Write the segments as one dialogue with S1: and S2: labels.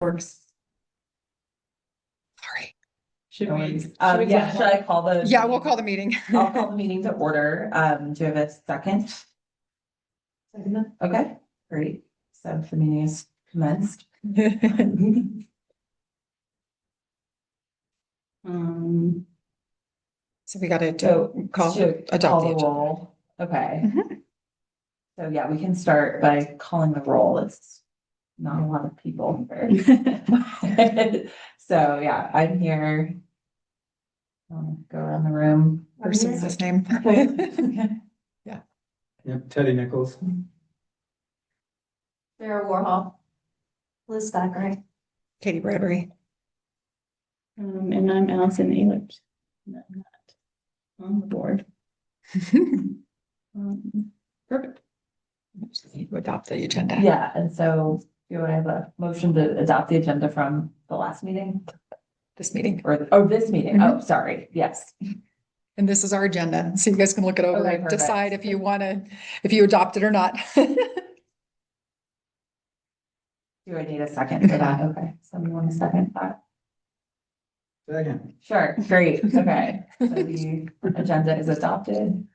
S1: Works.
S2: Sorry.
S1: Should we?
S3: Should I call the?
S2: Yeah, we'll call the meeting.
S3: I'll call the meeting to order. Do you have a second? Okay, great. So the meeting is commenced.
S2: So we got to
S3: So
S2: call,
S3: should
S2: adopt
S3: call
S2: the
S3: the
S2: agenda.
S3: roll. Okay.
S2: Mhm.
S3: So yeah, we can start by calling the roll. It's not a lot of people here. So yeah, I'm here. Go around the room.
S2: First and last name.
S4: Yep, Teddy Nichols.
S1: Sarah Warhol. Liz Thackeray.
S2: Katie Bradbury.
S1: And I'm Allison Ehlert. I'm not on the board. Perfect.
S2: Adopt the agenda.
S3: Yeah, and so do I have a motion to adopt the agenda from the last meeting
S2: This meeting.
S3: or this meeting? Oh, sorry. Yes.
S2: And this is our agenda. So you guys can look it over
S3: Okay,
S2: and
S3: perfect.
S2: decide if you want to, if you adopt it or not.
S3: Do I need a second for that? Okay, someone want a second that?
S4: Second.
S3: Sure, great, okay. So the agenda is adopted.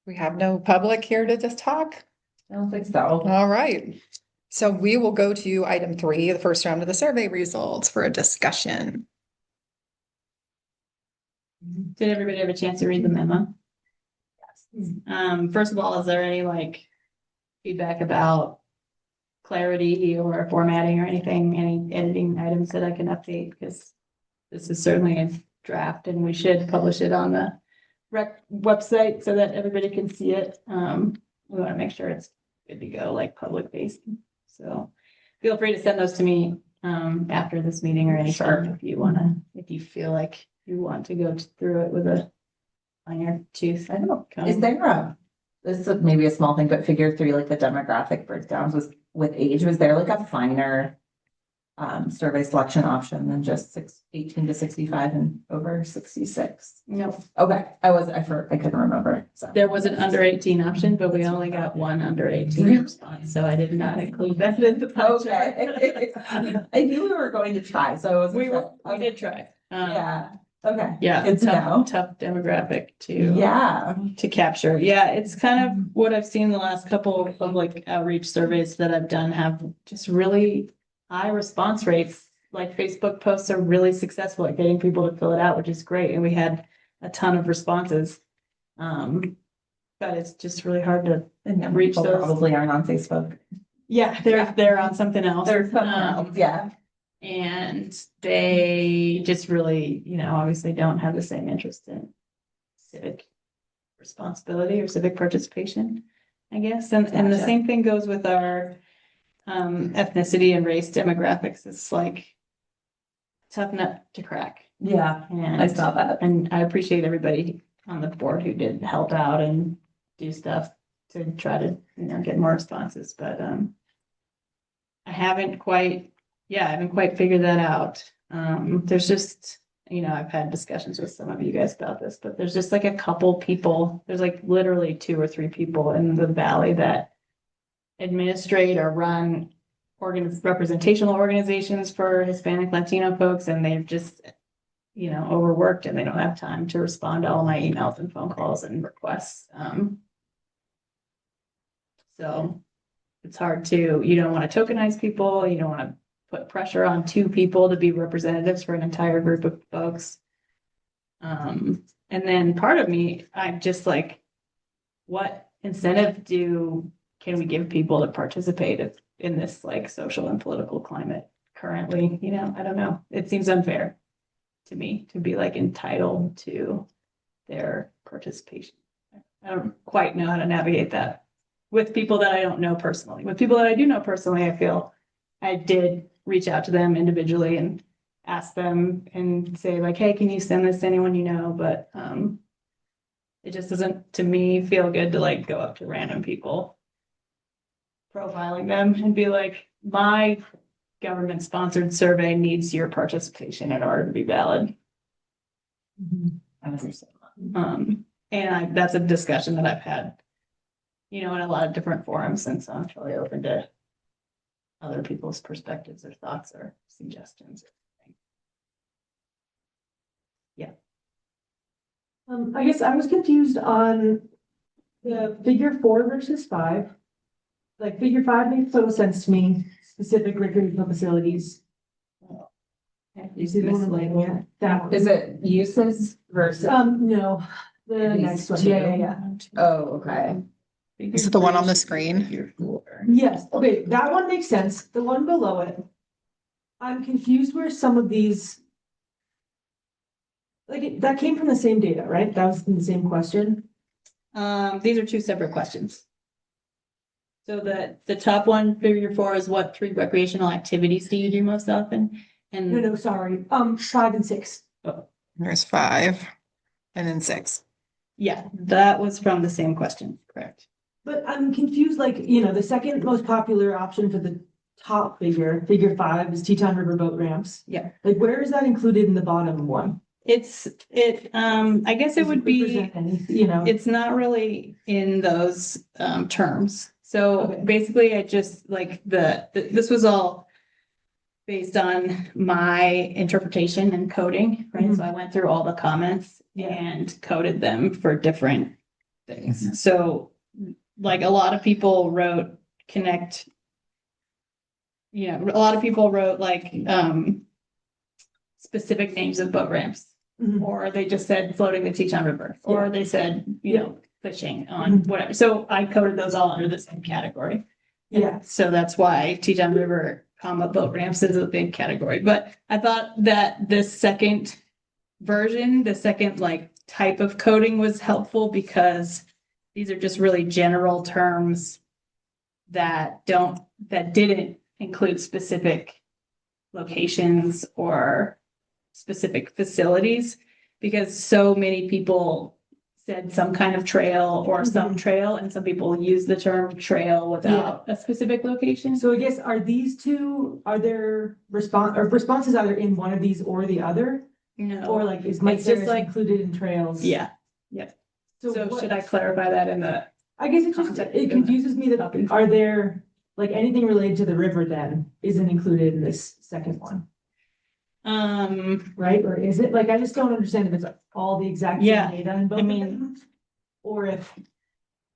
S2: We have no public here to just talk.
S3: I don't think so.
S2: All right. So we will go to item 3, the first round of the survey results for a discussion.
S1: Did everybody have a chance to read the memo?
S3: Yes.
S1: First of all, is there any feedback about clarity or formatting or anything, any editing items that I can update? Because this is certainly a draft and we should publish it on the rec website so that everybody can see it. We want to make sure it's good to go, like public facing. So feel free to send those to me after this meeting or anytime if you want to, if you feel like you want to go through it with a finer tooth. I don't know.
S3: Is there this is maybe a small thing, but figure 3, like the demographic breakdowns was with age, was there like a finer survey selection option than just 18 to 65 and over 66?
S1: No,
S3: Okay, I couldn't remember. So
S1: there was an under 18 option, but we only got one under 18 response, so I did not include that in the pie chart.
S3: okay. I knew we were going to try, so I was
S1: We did try.
S3: Yeah. Okay.
S1: Yeah,
S3: Good
S1: it's
S3: to know.
S1: tough demographic to capture. Yeah, it's kind of what I've seen the last couple of public outreach surveys that I've done have just really high response rates. Like Facebook posts are really successful at getting people to fill it out, which is great. And we had a ton of responses. But it's just really hard to reach
S3: People
S1: those.
S3: probably aren't on Facebook.
S1: Yeah, they're on something else.
S3: There's something else, yeah.
S1: And they just really, obviously don't have the same interest in civic responsibility or civic participation, I guess. And the
S3: Gotcha.
S1: same thing goes with our ethnicity and race demographics. It's like tough nut to crack.
S3: Yeah,
S1: And
S3: I saw that.
S1: And I appreciate everybody on the board who did help out and do stuff to try to, get more responses. But I haven't quite figured that out. There's just, I've had discussions with some of you guys about this, but there's just like a couple people, there's like literally 2 or 3 people in the valley that administrate or run representational organizations for Hispanic Latino folks, and they've just, overworked and they don't have time to respond to all my emails and phone calls and requests. So it's hard to, you don't want to tokenize people, you don't want to put pressure on 2 people to be representatives for an entire group of folks. And then part of me, I'm just like, what incentive can we give people to participate in this like social and political climate currently? I don't know. It seems unfair to me to be like entitled to their participation. I don't quite know how to navigate that with people that I don't know personally. With people that I do know personally, I feel I did reach out to them individually and ask them and say like, hey, can you send this to anyone you know? But it just doesn't, to me, feel good to like go up to random people, profiling them and be like, my government sponsored survey needs your participation in order to be valid.
S3: I understand.
S1: And that's a discussion that I've had, in a lot of different forums, and so I'm really open to other people's perspectives or thoughts or suggestions.
S5: I guess I was confused on the figure 4 versus 5. Like figure 5 makes total sense to me, specific recreational facilities. You see the one I'm looking at? That one.
S3: Is it uses versus?
S5: No, the
S3: These
S5: next one.
S3: two?
S5: Yeah.
S3: Oh, okay.
S2: Is it the one on the screen?
S1: Figure 4.
S5: Yes, okay, that one makes sense. The one below it. I'm confused where some of these. That came from the same data, right? That was the same question.
S1: These are two separate questions. So the top one, figure 4, is what 3 recreational activities do you do most often? And
S5: No, sorry. 5 and 6.
S2: There's 5 and then 6.
S1: yeah, that was from the same question, correct?
S5: But I'm confused, the second most popular option for the top figure 5 is Teton River boat ramps.
S1: Yeah.
S5: Like, where is that included in the bottom one?
S1: I guess it would be,
S5: Represent any,
S1: it's not really in those terms. So
S5: Okay.
S1: basically I just like this was all based on my interpretation and coding, right? So I went through all the comments
S5: Yeah.
S1: and coded them for different things. So like a lot of people wrote connect, a lot of people wrote like specific names of boat ramps,
S5: Mhm.
S1: or they just said floating the Teton River, or
S5: Yeah.
S1: they said,
S5: Yeah.
S1: fishing on whatever. So I coded those all under the same category.
S5: Yeah.
S1: So that's why Teton River, boat ramps is a big category. But I thought that this second version, the second like type of coding was helpful because these are just really general terms that didn't include specific locations or specific facilities, because so many people said some kind of trail or some trail, and some people use the term trail without a specific location.
S5: So I guess, are these two, are there responses either in one of these or the other?
S1: No.
S5: Or like, is
S1: It's
S5: Mike
S1: just
S5: just
S1: like-
S5: included in trails?
S1: Yeah. So should I clarify that in the?
S5: I guess it confuses me that, are there, like, anything related to the river then isn't included in this second one, right? Or is it, like, I just don't understand if it's all the exact
S1: Yeah,
S5: same data in both
S1: I
S5: of
S1: mean-
S5: them. Or if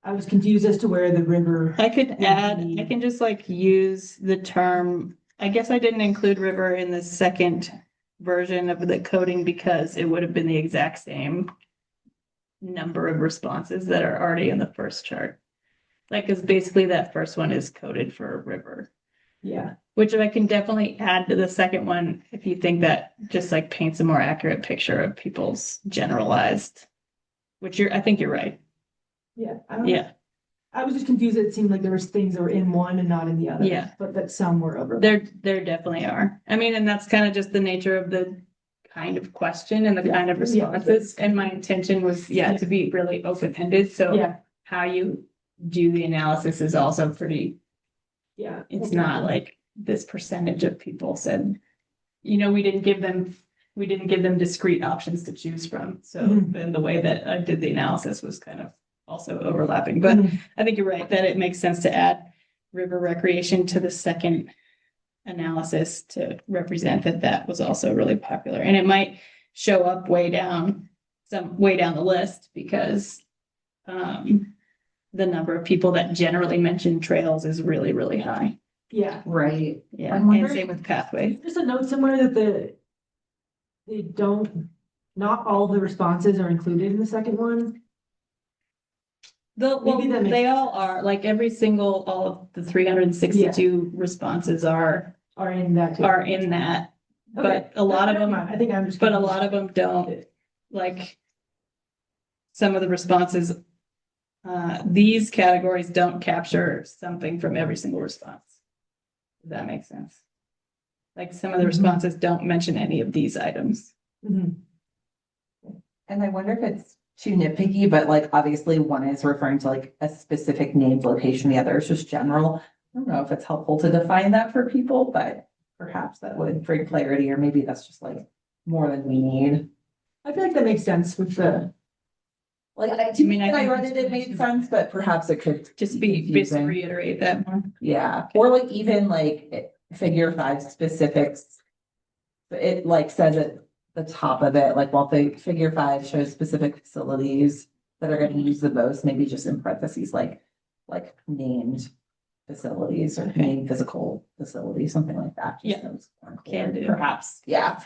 S5: I was confused as to where the river.
S1: I could add,
S5: be-
S1: I can just like use the term, I guess I didn't include river in the second version of the coding because it would have been the exact same number of responses that are already in the first chart. Like, cause basically that first one is coded for a river,
S5: Yeah,
S1: which I can definitely add to the second one if you think that just like paints a more accurate picture of people's generalized, I think you're right.
S5: yeah.
S1: Yeah.
S5: I was just confused. It seemed like there was things that were in one and not in the other.
S1: Yeah.
S5: But that some were over.
S1: There definitely are. I mean, and that's kind of just the nature of the kind of question and the kind of responses. And my intention was, to be really open-ended. So
S5: Yeah,
S1: how you do the analysis is also pretty,
S5: yeah.
S1: it's not like this percentage of people said, we didn't give them discrete options to choose from. So
S5: Mhm.
S1: then the way that I did the analysis was kind of also overlapping. But
S5: Mhm.
S1: I think you're right that it makes sense to add river recreation to the second analysis to represent that was also really popular. And it might show up way down the list because the number of people that generally mention trails is really, really high.
S5: Yeah.
S3: Right.
S1: Yeah,
S3: I'm
S1: and
S3: wondering-
S1: same with pathway.
S5: Just a note somewhere that not all the responses are included in the second one. Maybe that makes
S1: They all are, like all of the 362 responses are
S5: in that too.
S1: in that. But
S5: Okay.
S1: a lot of
S5: Never
S1: them,
S5: mind. I think I'm just.
S1: but a lot of them don't, like some of the responses, these categories don't capture something from every single response. Does that make sense? Like some of the responses don't mention any of these items.
S5: Mhm.
S3: And I wonder if it's too nitpicky, but like obviously one is referring to like a specific named location, the other is just general. I don't know if it's helpful to define that for people, but perhaps that would bring clarity, or maybe that's just like more than we need.
S5: I feel like that makes sense with
S3: Like, I
S1: mean, I think-
S3: read it made sense, but perhaps it could
S1: Just be, just
S3: confusing.
S1: reiterate that more.
S3: Yeah, or like even like figure 5 specifics. It like says at the top of it, like while the figure 5 shows specific facilities that are gonna use the most, maybe just in parentheses, like named facilities or
S1: Okay.
S3: named physical facilities, something like that. just
S1: Yeah.
S3: so it's more
S1: Can
S3: clear.
S1: do.
S3: Perhaps, yeah.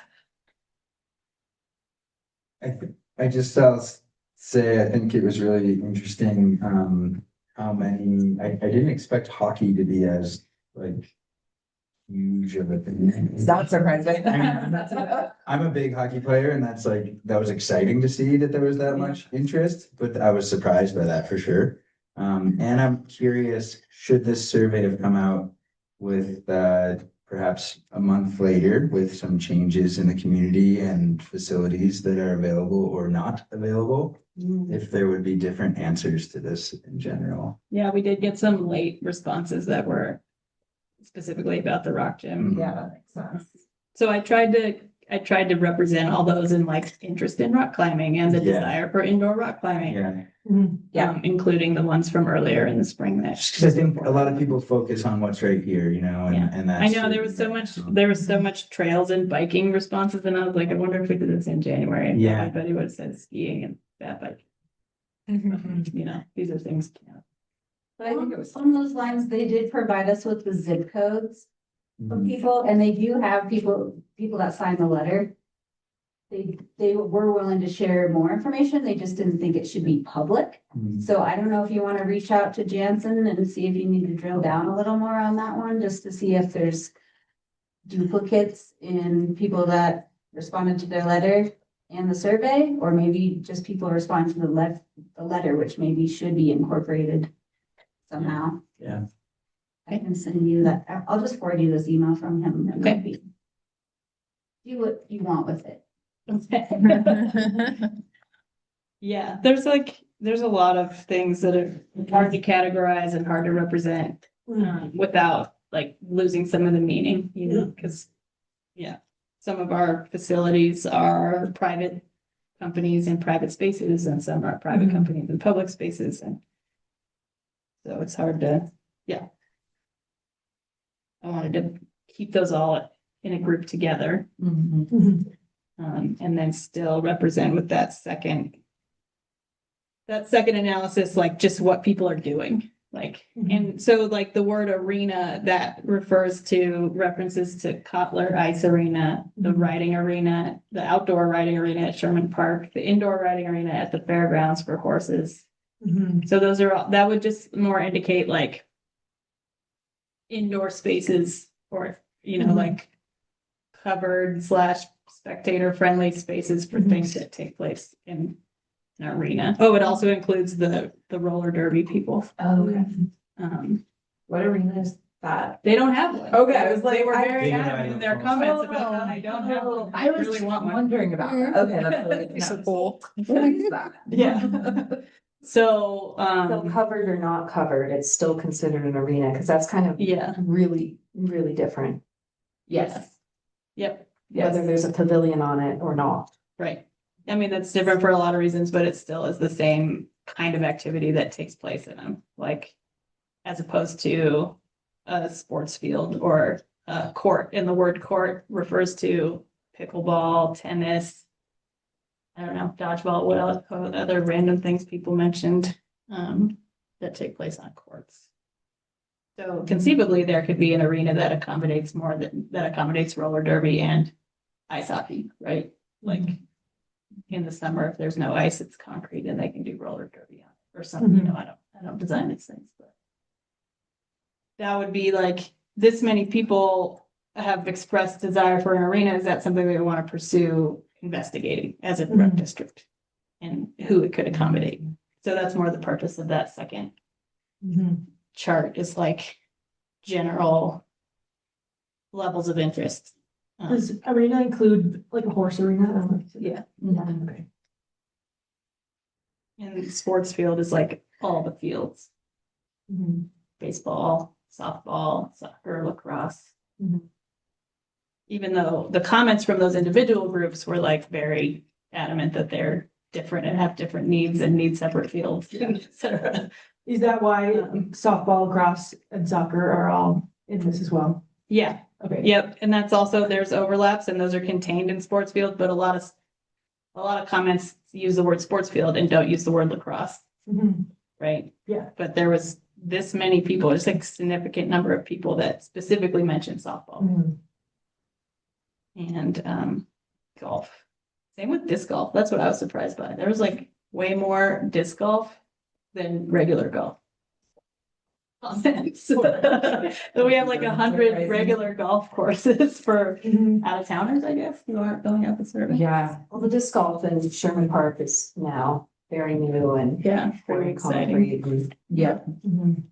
S4: I just say, I think it was really interesting, how many, I didn't expect hockey to be as like huge of a thing.
S3: It's not surprising.
S4: I'm a big hockey player and that's like, that was exciting to see that there was that much interest, but I was surprised by that for sure. And I'm curious, should this survey have come out with, perhaps a month later with some changes in the community and facilities that are available or not available? If there would be different answers to this in general.
S1: Yeah, we did get some late responses that were specifically about the rock gym.
S3: Yeah, that makes sense.
S1: So I tried to represent all those in like interest in rock climbing and the
S4: Yeah.
S1: desire for indoor rock climbing.
S4: Yeah,
S3: Yeah.
S1: Including the ones from earlier in the spring that.
S4: just because I think a lot of people focus on what's right here, you know,
S1: Yeah.
S4: and
S1: I
S4: that's.
S1: know there was so much trails and biking responses and I was like, I wonder if we did this in January. And
S4: Yeah.
S1: everybody would have said skiing and that bike, you know, these are things.
S3: But I think it was.
S6: On those lines, they did provide us with the zip codes for
S4: Mhm.
S6: people, and they do have people that sign the letter. They were willing to share more information, they just didn't think it should be public.
S4: Mhm.
S6: So I don't know if you want to reach out to Jansen and see if you need to drill down a little more on that one, just to see if there's duplicates in people that responded to their letter and the survey, or maybe just people respond to the letter, which maybe should be incorporated somehow.
S4: Yeah.
S6: I can send you that. I'll just forward you this email from him. and
S1: Okay.
S6: maybe do what you want with it.
S1: Yeah, there's a lot of things that are hard to categorize and hard to represent without like losing some of the meaning, you know, because some of our facilities are private companies in private spaces and some are private companies in public spaces and so it's hard to, I wanted to keep those all in a group together.
S3: Mhm.
S1: And then still represent with that second analysis, like just what people are doing. Like, and so like the word arena that references to Kotler Ice Arena, the riding arena, the outdoor riding arena at Sherman Park, the indoor riding arena at the fairgrounds for horses. So those are all, that would just more indicate like indoor spaces or, you know, like covered / spectator friendly spaces for things that take place in an arena. Oh, it also includes the roller derby people.
S3: Oh, okay. What arena is that?
S1: They don't have one.
S3: Okay, I was like,
S1: They were
S3: I-
S1: very
S4: They
S1: adamant
S4: don't
S1: in
S4: have
S1: their
S4: one.
S1: comments about how they don't have one.
S3: I was
S1: really want one.
S3: wondering about that. Okay, that's really good.
S2: Be
S3: to
S2: so
S3: know.
S2: cool.
S3: What is that?
S1: Yeah. So,
S7: So covered or not covered, it's still considered an arena, because that's kind of
S1: yeah,
S7: really, really different,
S3: Yes,
S1: yep,
S7: whether
S3: yes.
S7: there's a pavilion on it or not.
S1: right. I mean, that's different for a lot of reasons, but it still is the same kind of activity that takes place in them, like as opposed to a sports field or a court. And the word court refers to pickleball, tennis, I don't know, dodgeball, what other random things people mentioned that take place on courts. So conceivably, there could be an arena that accommodates that accommodates roller derby and ice hockey, right? Like in the summer, if there's no ice, it's concrete and they can do roller derby on it or something, you know, I don't design these things, but that would be like this many people have expressed desire for an arena. Is that something we want to pursue investigating as a rec district and who it could accommodate? So that's more the purpose of that second chart is like general levels of interest.
S5: Does arena include like a horse arena?
S1: Yeah.
S5: Okay.
S1: And the sports field is like all the fields, baseball, softball, soccer, lacrosse. Even though the comments from those individual groups were like very adamant that they're different and have different needs and need separate fields, et cetera.
S5: Is that why softball, lacrosse and soccer are all in this as well?
S1: Yeah,
S5: Okay.
S1: yep, and that's also, there's overlaps and those are contained in sports field, but a lot of comments use the word sports field and don't use the word lacrosse,
S5: Mhm.
S1: right?
S5: Yeah.
S1: But there was this many people, it's like a significant number of people that specifically mentioned softball
S5: Mhm.
S1: and golf. Same with disc golf. That's what I was surprised by. There was like way more disc golf than regular golf. So we have like 100 regular golf courses for
S5: Mhm.
S1: out of towners, I guess, who aren't filling out the survey.
S7: Yeah, well, the disc golf in Sherman Park is now very new and
S1: Yeah, very
S7: very
S1: exciting.
S7: concrete. And
S3: Yep.
S5: Mhm.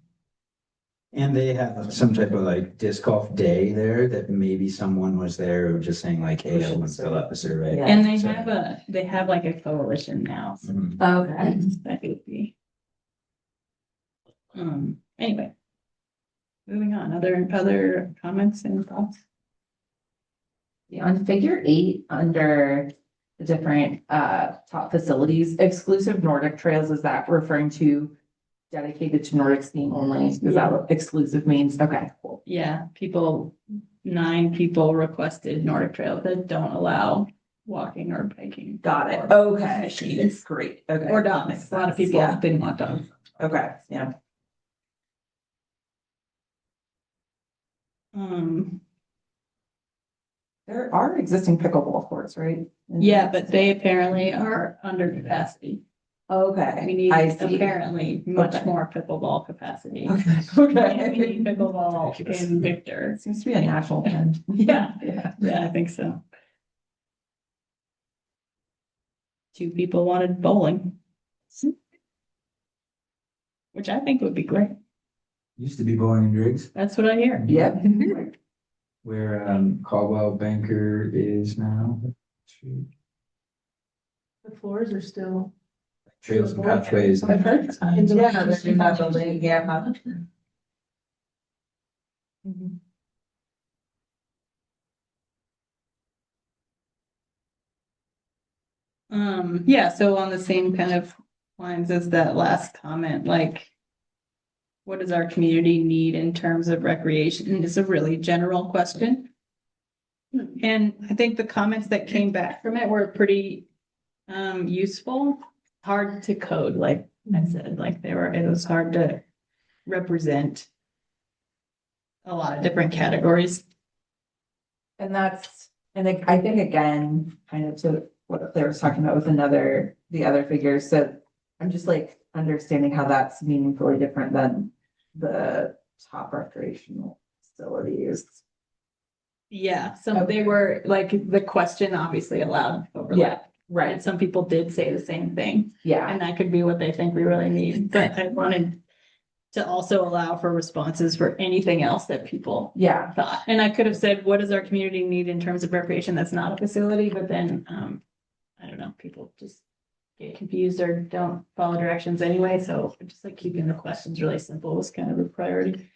S4: And they have some type of like disc golf day there that maybe someone was there who was just saying like, hey, I want to fill out the survey.
S7: Yeah.
S1: And
S4: So-
S1: they have like a coalition now. So
S4: Mhm.
S3: Okay.
S1: that could be. Anyway. Moving on, other comments and thoughts?
S3: Yeah, on figure 8, under the different top facilities, exclusive Nordic trails, is that referring to dedicated to Nordic skiing only? Is that what exclusive means? Okay, cool.
S1: Yeah, 9 people requested Nordic Trail that don't allow walking or biking.
S3: Got it.
S1: Or
S3: Okay.
S1: machines.
S3: It's great. Okay.
S1: Or
S3: that makes
S1: dogs. A lot of
S3: sense.
S1: people
S3: Yeah.
S1: didn't want dogs.
S3: Okay, yeah. There are existing pickleball courts, right?
S1: Yeah, but they apparently are under capacity.
S3: Okay.
S1: We need
S3: I see.
S1: apparently much
S3: Okay.
S1: more pickleball capacity.
S3: Okay.
S1: And we need pickleball in Victor.
S3: Seems to be a national trend.
S1: Yeah,
S3: Yeah.
S1: yeah, I think so. 2 people wanted bowling. Which I think would be great.
S4: Used to be Bowling and Driggs,
S1: That's what I hear.
S3: Yep.
S4: where Caldwell Banker is now.
S5: The floors are still.
S4: Trails and pathways.
S5: I've heard.
S3: Yeah, there's that building, yeah.
S5: Mhm.
S1: Yeah, so on the same kind of lines as that last comment, like. What does our community need in terms of recreation? It's a really general question. And I think the comments that came back from it were pretty useful, hard to code, like I said, like it was hard to represent a lot of different categories.
S3: And I think again, kind of to what Claire was talking about with the other figures, so I'm just like understanding how that's meaningfully different than the top recreational facilities.
S1: Yeah, so they were like, the question obviously allowed overlap.
S3: Right,
S1: And some people did say the same thing,
S3: yeah,
S1: and that could be what they think we really need, but I wanted to also allow for responses for anything else that people
S3: yeah,
S1: thought. And I could have said, what does our community need in terms of recreation that's not a facility, but then, I don't know, people just get confused or don't follow directions anyway, so just like keeping the questions really simple was kind of a priority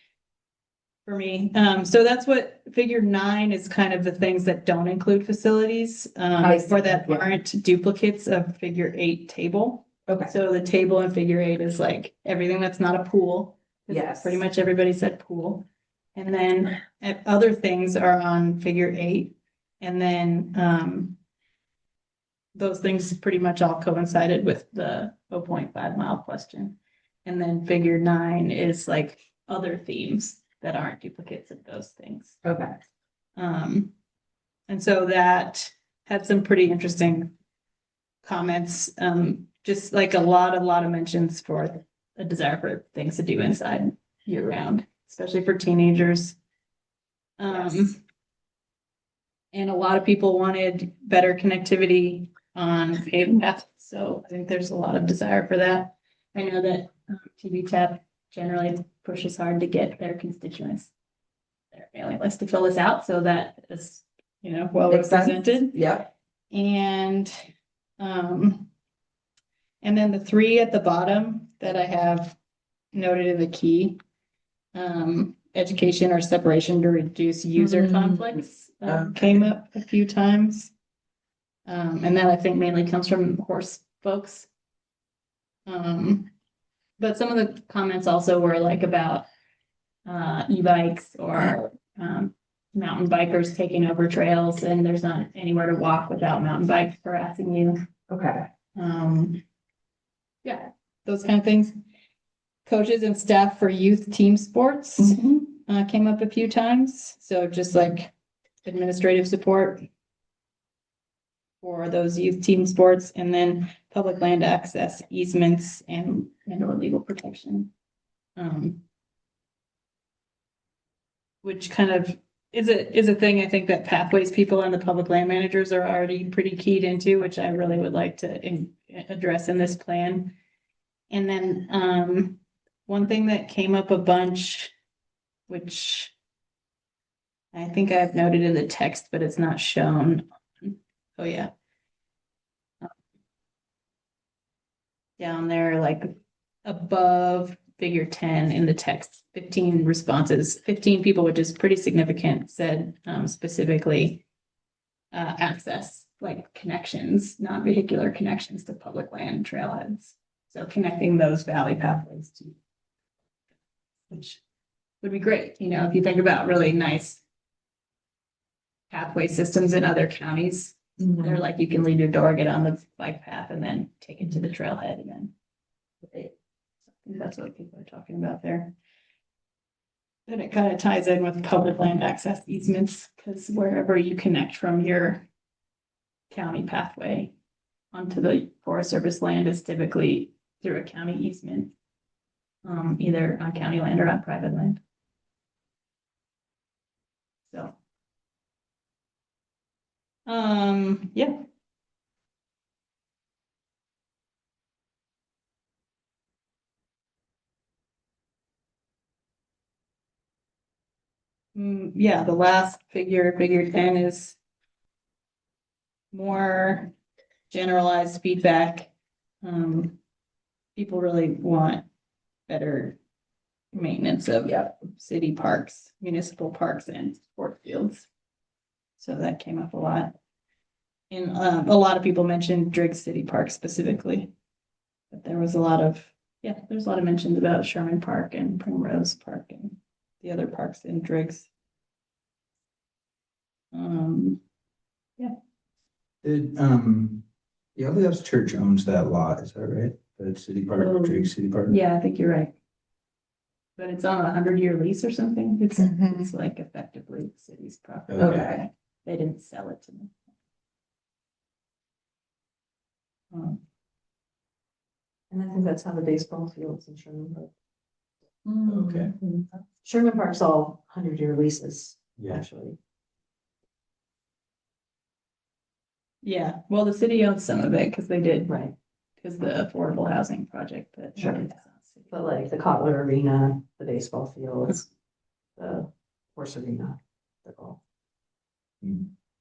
S1: for me. So that's what figure 9 is, kind of the things that don't include facilities,
S3: I see,
S1: or that
S3: yeah.
S1: aren't duplicates of figure 8 table.
S3: okay,
S1: So the table in figure 8 is like everything that's not a pool. 'Cause
S3: Yes.
S1: Pretty much everybody said pool. And then other things are on figure 8. And then those things pretty much all coincided with the 0.5 mile question. And then figure 9 is like other themes that aren't duplicates of those things.
S3: okay,
S1: And so that had some pretty interesting comments, just like a lot of mentions for a desire for things to do inside year round, especially for teenagers.
S3: Yes.
S1: And a lot of people wanted better connectivity on paved paths, so I think there's a lot of desire for that. I know that TVTAP generally pushes hard to get their constituents their mailing list to fill this out, so that is, well
S3: Makes sense.
S1: represented.
S3: yep,
S1: And then the 3 at the bottom that I have noted in the key, education or separation to reduce user
S3: Mm.
S1: conflicts, came up a few times. And that I think mainly comes from horse folks. But some of the comments also were like about e-bikes or mountain bikers taking over trails, and there's not anywhere to walk without mountain bikes harassing you.
S5: Okay.
S1: Yeah, those kind of things. Coaches and staff for youth team sports came up a few times. So just like administrative support for those youth team sports, and then public land access easements and or legal protection. Which kind of is a thing I think that pathways people and the public land managers are already pretty keyed into, which I really would like to address in this plan. And then one thing that came up a bunch, which I think I've noted in the text, but it's not shown. Oh yeah. Down there, like above figure 10 in the text, 15 responses, 15 people, which is pretty significant, said specifically access, like connections, non-vehicular connections to public land trailheads. So connecting those valley pathways to, which would be great, you know, if you think about really nice pathway systems in other counties. They're like, you can leave your door, get on the bike path, and then take it to the trailhead, and then I think that's what people are talking about there. Then it kind of ties in with public land access easements, because wherever you connect from your county pathway onto the Forest Service land is typically through a county easement, either on county land or on private land. So. Yeah. Yeah, the last figure 10 is more generalized feedback. People really want better maintenance of city parks, municipal parks, and sport fields. So that came up a lot. And a lot of people mentioned Driggs City Park specifically. But there was a lot of, there's a lot of mentions about Sherman Park and Primrose Park and the other parks in Driggs.
S4: The LDS Church owns that lot, is that right? The city park, Drake City Park?
S1: Yeah, I think you're right. But it's on a 100-year lease or something. It's like effectively the city's property.
S4: Okay.
S1: They didn't sell it to me.
S7: And I think that's how the baseball fields in Sherman Park.
S4: Okay.
S7: Sherman Park's all 100-year leases,
S4: Yeah.
S7: actually.
S1: Yeah, well, the city owns some of it because they did,
S7: Right.
S1: because the affordable housing project, but.
S7: Sure. But like the Kotler Arena, the baseball fields, the horse arena, they're all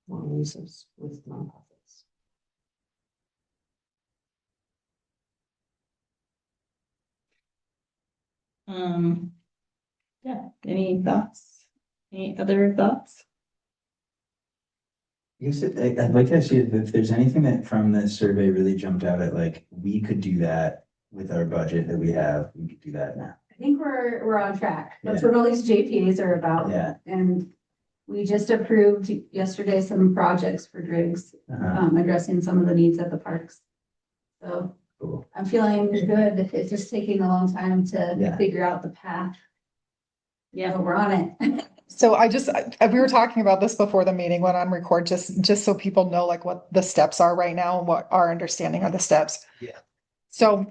S7: long leases with nonprofits.
S1: Yeah, any thoughts? Any other thoughts?
S4: I guess I'd like to see if there's anything that from this survey really jumped out at, like, we could do that with our budget that we have, we could do that now.
S6: I think we're on track. That's what all these JPAs are about.
S4: Yeah.
S6: And we just approved yesterday some projects for Driggs, addressing some of the needs at the parks. So
S4: Cool.
S6: I'm feeling good. It's just taking a long time to figure out the path. Yeah, but we're on it.
S2: So we were talking about this before the meeting went on record, just so people know like what the steps are right now and what our understanding are the steps.
S4: Yeah.
S2: So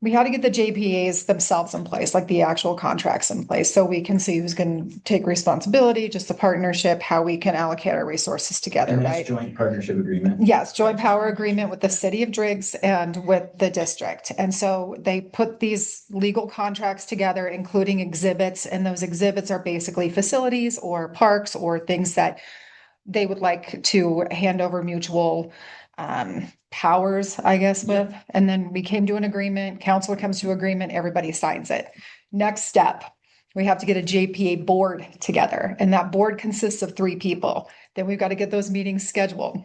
S2: we had to get the JPAs themselves in place, like the actual contracts in place, so we can see who's going to take responsibility, just the partnership, how we can allocate our resources together,
S4: And
S2: right?
S4: that's joint partnership agreement.
S2: Yes, joint power agreement with the city of Driggs and with the district. And so they put these legal contracts together, including exhibits, and those exhibits are basically facilities or parks or things that they would like to hand over mutual powers, I guess, with. And then we came to an agreement, council comes to agreement, everybody signs it. Next step, we have to get a JPA board together, and that board consists of 3 people. Then we've got to get those meetings scheduled.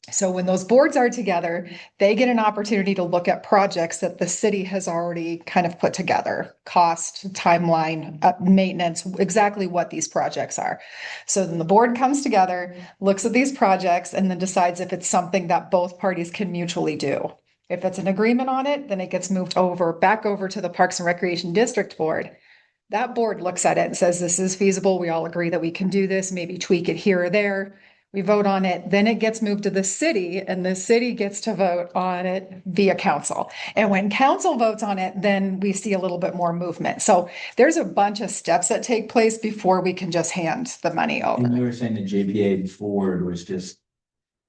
S2: So when those boards are together, they get an opportunity to look at projects that the city has already kind of put together, cost, timeline, maintenance, exactly what these projects are. So then the board comes together, looks at these projects, and then decides if it's something that both parties can mutually do. If it's an agreement on it, then it gets moved back over to the Parks and Recreation District Board. That board looks at it and says, this is feasible. We all agree that we can do this, maybe tweak it here or there. We vote on it, then it gets moved to the city and the city gets to vote on it via council. And when council votes on it, then we see a little bit more movement. So there's a bunch of steps that take place before we can just hand the money
S4: And
S2: over.
S4: you were saying the JPA board was just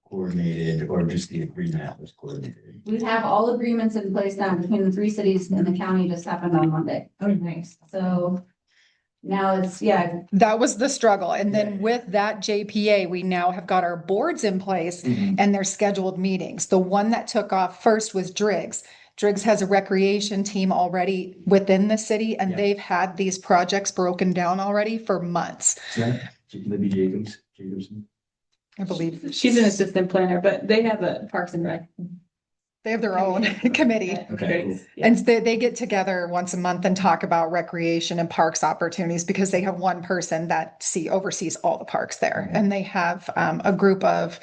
S4: coordinated, or just the agreement was coordinated?
S6: We have all agreements in place now between the three cities and the county just happened on Monday.
S3: Oh, nice.
S6: So now it's, yeah,
S2: That was the struggle. And
S4: Yeah.
S2: then with that JPA, we now have got our boards in place
S4: Mhm.
S2: and their scheduled meetings. The one that took off first was Driggs. Driggs has a recreation team already within the city, and
S4: Yeah.
S2: they've had these projects broken down already for months,
S4: Is that Libby Jacobson?
S2: I believe.
S1: She's an assistant planner, but they have a Parks and Rec.
S2: They have their own committee.
S4: Okay, cool.
S1: Yeah.
S2: And they get together once a month and talk about recreation and parks opportunities because they have one person that oversees all the parks there. And they have a group of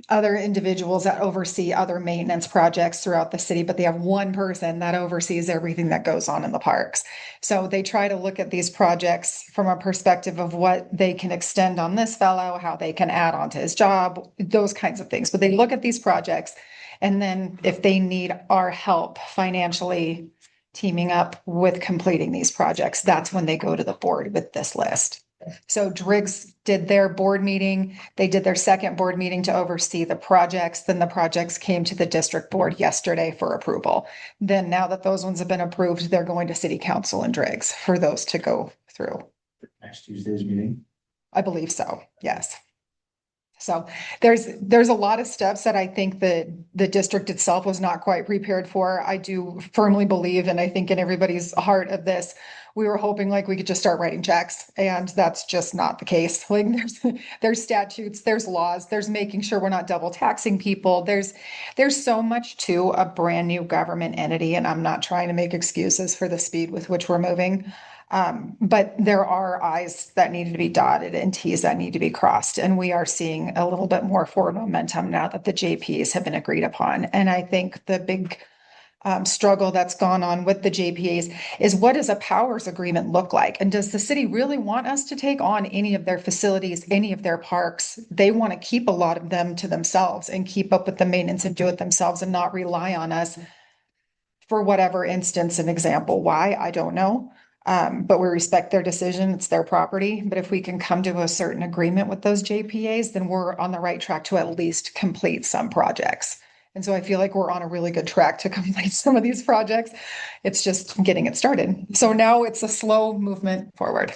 S2: other individuals that oversee other maintenance projects throughout the city, but they have one person that oversees everything that goes on in the parks. So they try to look at these projects from a perspective of what they can extend on this fellow, how they can add on to his job, those kinds of things. But they look at these projects, and then if they need our help financially teaming up with completing these projects, that's when they go to the board with this list. So Driggs did their board meeting. They did their second board meeting to oversee the projects. Then the projects came to the district board yesterday for approval. Then now that those ones have been approved, they're going to city council and Driggs for those to go through.
S4: Next Tuesday's meeting?
S2: I believe so, yes. So there's a lot of steps that I think that the district itself was not quite prepared for. I do firmly believe, and I think in everybody's heart of this, we were hoping like we could just start writing checks, and that's just not the case. Like there's statutes, there's laws, there's making sure we're not double taxing people. There's so much to a brand new government entity, and I'm not trying to make excuses for the speed with which we're moving. But there are I's that need to be dotted and T's that need to be crossed. And we are seeing a little bit more forward momentum now that the JPs have been agreed upon. And I think the big struggle that's gone on with the JPAs is, what does a powers agreement look like? And does the city really want us to take on any of their facilities, any of their parks? They want to keep a lot of them to themselves and keep up with the maintenance and do it themselves and not rely on us for whatever instance and example. Why? I don't know. But we respect their decision. It's their property. But if we can come to a certain agreement with those JPAs, then we're on the right track to at least complete some projects. And so I feel like we're on a really good track to complete some of these projects. It's just getting it started. So now it's a slow movement forward.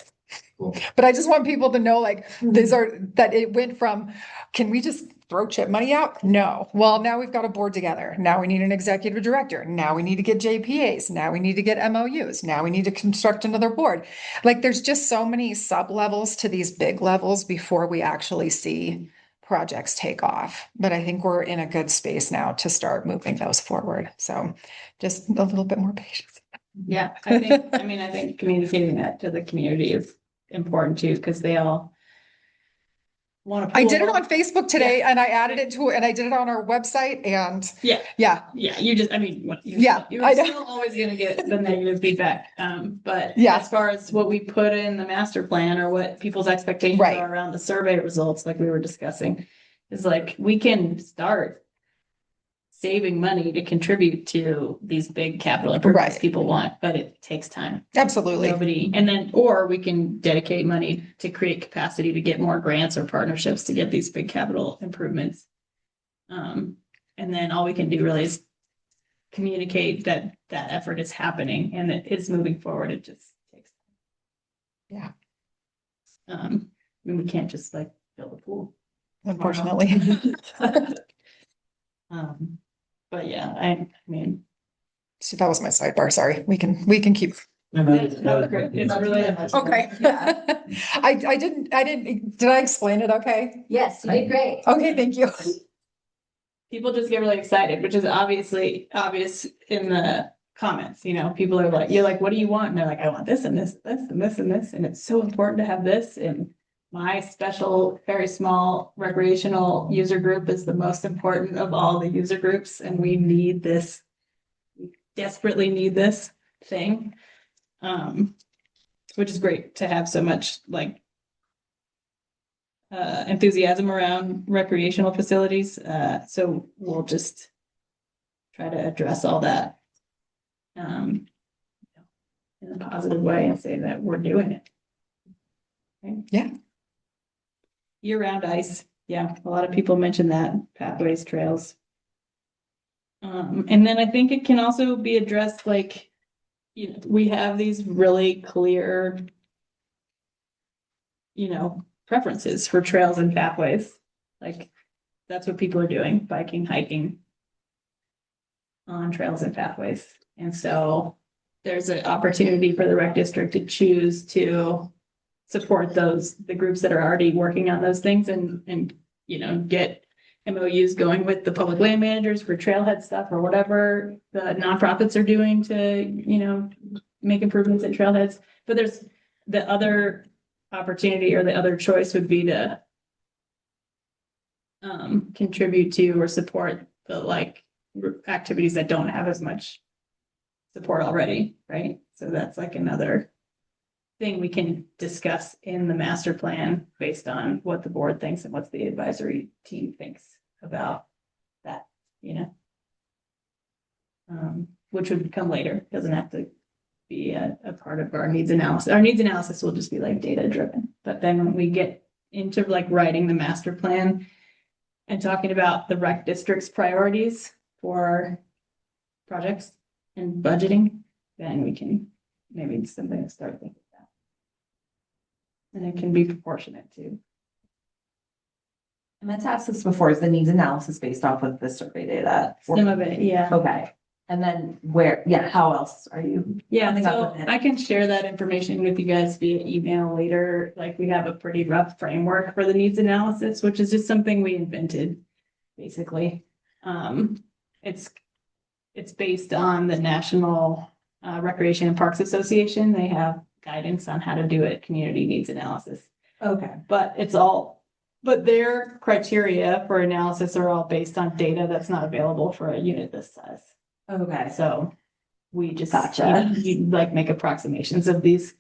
S4: Cool.
S2: But I just want people to know, like, that it went from, can we just throw chip money out? No. Well, now we've got a board together. Now we need an executive director. Now we need to get JPAs. Now we need to get MOUs. Now we need to construct another board. Like, there's just so many sub levels to these big levels before we actually see projects take off. But I think we're in a good space now to start moving those forward. So just a little bit more patience.
S1: Yeah, I think communicating that to the community is important too, because they all want to.
S2: I did it on Facebook today and I added it to it and I did it on our website and
S1: Yeah,
S2: yeah,
S1: you just,
S2: Yeah,
S1: you're
S2: I know.
S1: still always gonna get the negative feedback. But
S2: Yeah.
S1: as far as what we put in the master plan or what people's expectations
S2: Right.
S1: are around the survey results, like we were discussing, is like, we can start saving money to contribute to these big capital improvements
S2: Right.
S1: people want, but it takes time.
S2: absolutely.
S1: Or we can dedicate money to create capacity to get more grants or partnerships to get these big capital improvements. And then all we can do really is communicate that that effort is happening and that it's moving forward. It just takes.
S2: Yeah.
S1: We can't just like build a pool.
S2: Unfortunately.
S1: But yeah, I mean.
S2: So that was my sidebar. Sorry. We can keep.
S1: That was great. It's really.
S2: Okay. I didn't, did I explain it okay?
S6: yes, you did great.
S2: Okay, thank you.
S1: people just get really excited, which is obviously obvious in the comments, you know, people are like, you're like, what do you want? And they're like, I want this and this, this and this and this, and it's so important to have this. And my special, very small recreational user group is the most important of all the user groups, and we need this, we desperately need this thing. Which is great to have so much like enthusiasm around recreational facilities. So we'll just try to address all that in a positive way and say that we're doing it. Okay?
S2: Yeah.
S1: Year-round ice. Yeah, a lot of people mention that, pathways, trails. And then I think it can also be addressed like, you know, we have these really clear, you know, preferences for trails and pathways. Like, that's what people are doing, biking, hiking on trails and pathways. And so there's an opportunity for the rec district to choose to support the groups that are already working on those things and, you know, get MOUs going with the public land managers for trailhead stuff or whatever the nonprofits are doing to, you know, make improvements at trailheads. But there's the other opportunity or the other choice would be to contribute to or support the like activities that don't have as much support already, right? So that's like another thing we can discuss in the master plan based on what the board thinks and what the advisory team thinks about that, you know? Which would come later, doesn't have to be a part of our needs analysis. Our needs analysis will just be like data driven. But then when we get into like writing the master plan and talking about the rec district's priorities for projects and budgeting, then we can maybe it's something to start thinking about. And it can be proportionate too.
S3: I meant to ask this before, is the needs analysis based off of the survey data?
S1: Some of it, yeah.
S3: Okay, and then where, yeah, how else are you?
S1: Yeah,
S3: coming up
S1: so
S3: with it?
S1: I can share that information with you guys via email later. Like we have a pretty rough framework for the needs analysis, which is just something we invented, basically. It's based on the National Recreation and Parks Association. They have guidance on how to do it, community needs analysis.
S3: Okay.
S1: But their criteria for analysis are all based on data that's not available for a unit this size.
S3: Okay,
S1: So we just
S3: Gotcha.
S1: you like make approximations of these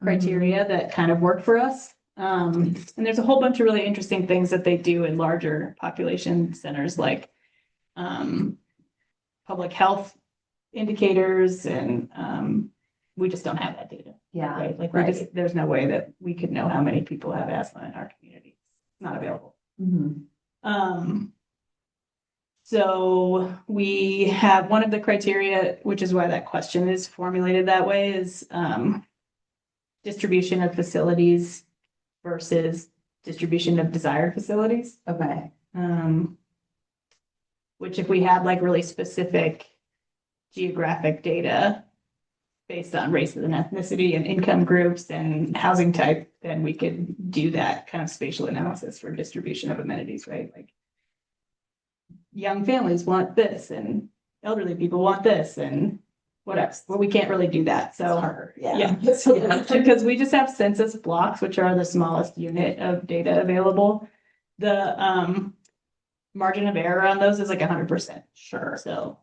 S1: criteria that kind of work for us. And there's a whole bunch of really interesting things that they do in larger population centers like public health indicators and we just don't have that data.
S3: yeah,
S1: Right? Like
S3: right.
S1: there's no way that we could know how many people have asthma in our community. It's not available.
S3: Mhm.
S1: So we have one of the criteria, which is why that question is formulated that way, is distribution of facilities versus distribution of desired facilities.
S3: Okay,
S1: Which if we had like really specific geographic data based on race and ethnicity and income groups and housing type, then we could do that kind of spatial analysis for distribution of amenities, right? Like young families want this and elderly people want this and whatever. Well, we can't really do that.
S3: it's
S1: So
S3: harder,
S1: yeah,
S3: yeah.
S1: because we just have census blocks, which are the smallest unit of data available. The margin of error on those is like 100%.
S3: Sure.
S1: So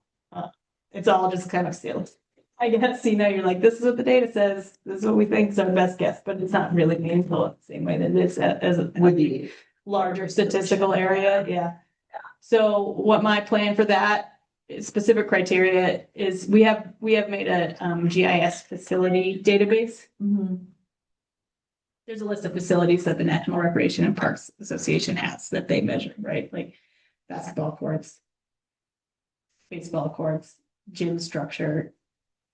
S1: it's all just kind of sealed. I guess, you know, you're like, this is what the data says, this is what we think is our best guess, but it's not really meaningful in the same way that it is as a
S3: Would be.
S1: larger statistical area, yeah. So what my plan for that specific criteria is we have made a GIS facility database.
S3: Mhm.
S1: There's a list of facilities that the National Recreation and Parks Association has that they measure, right? Like basketball courts, baseball courts, gym structure,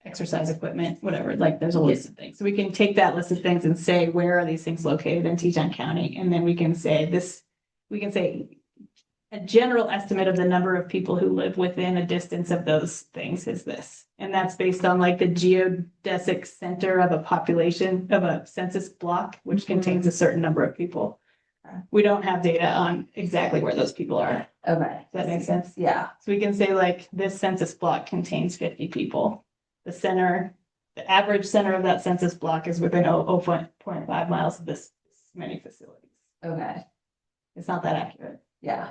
S1: exercise equipment, whatever, like there's a list of things. So we can take that list of things and say, where are these things located in Teton County? And then we can say a general estimate of the number of people who live within a distance of those things is this. And that's based on like the geodesic center of a population of a census block, which contains a certain number of people. We don't have data on exactly where those people are.
S3: Okay.
S1: Does that make sense?
S3: Yeah,
S1: So we can say like this census block contains 50 people. The average center of that census block is within 0.5 miles of this many facilities.
S3: okay,
S1: It's not that accurate.
S3: yeah,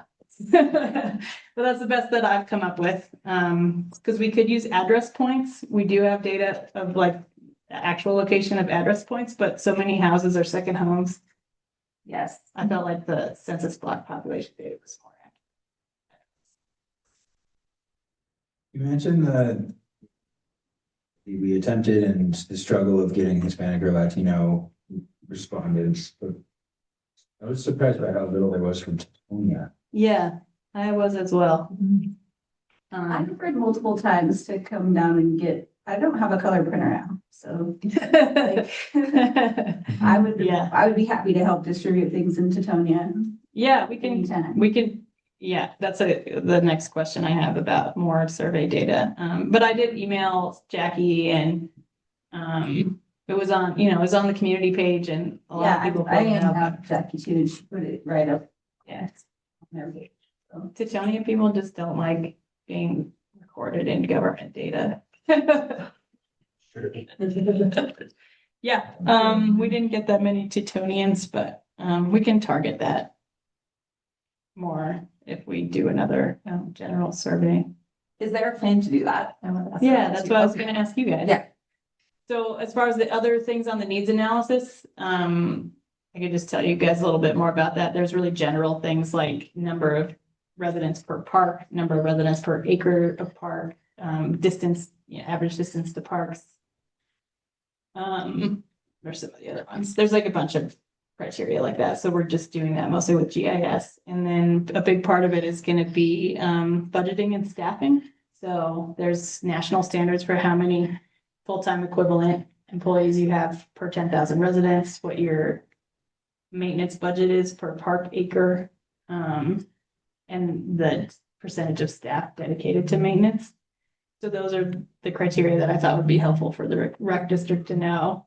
S1: But that's the best that I've come up with. Because we could use address points. We do have data of like the actual location of address points, but so many houses are second homes.
S3: yes.
S1: I felt like the census block population data was more accurate.
S4: You mentioned we attempted and the struggle of getting Hispanic or Latino respondents, but I was surprised by how little there was from Teton.
S1: Yeah, I was as well.
S6: I've read multiple times to come down and I don't have a color printer now, so I would be happy to help distribute things in Tetonia
S1: Yeah, we can,
S6: anytime.
S1: yeah, that's the next question I have about more survey data. But I did email Jackie and, it was on, it was on the community page and a lot of
S6: Yeah,
S1: people.
S6: I
S1: filled it out.
S6: emailed Jackie too, and she put it right up. Yeah. On their page. So.
S1: Tetonia people just don't like being recorded in government data.
S4: Sure.
S1: Yeah, we didn't get that many Tetonians, but, we can target that more if we do another, general survey.
S3: Is there a plan to do that?
S1: Yeah, that's what I was gonna ask you guys.
S3: Yeah.
S1: So as far as the other things on the needs analysis, I could just tell you guys a little bit more about that. There's really general things like number of residents per park, number of residents per acre of park, distance, average distance to parks. There's some of the other ones. There's like a bunch of criteria like that. So we're just doing that mostly with GIS. And then a big part of it is going to be budgeting and staffing. So there's national standards for how many full-time equivalent employees you have per 10,000 residents, what your maintenance budget is per park acre, and the percentage of staff dedicated to maintenance. So those are the criteria that I thought would be helpful for the rec district to know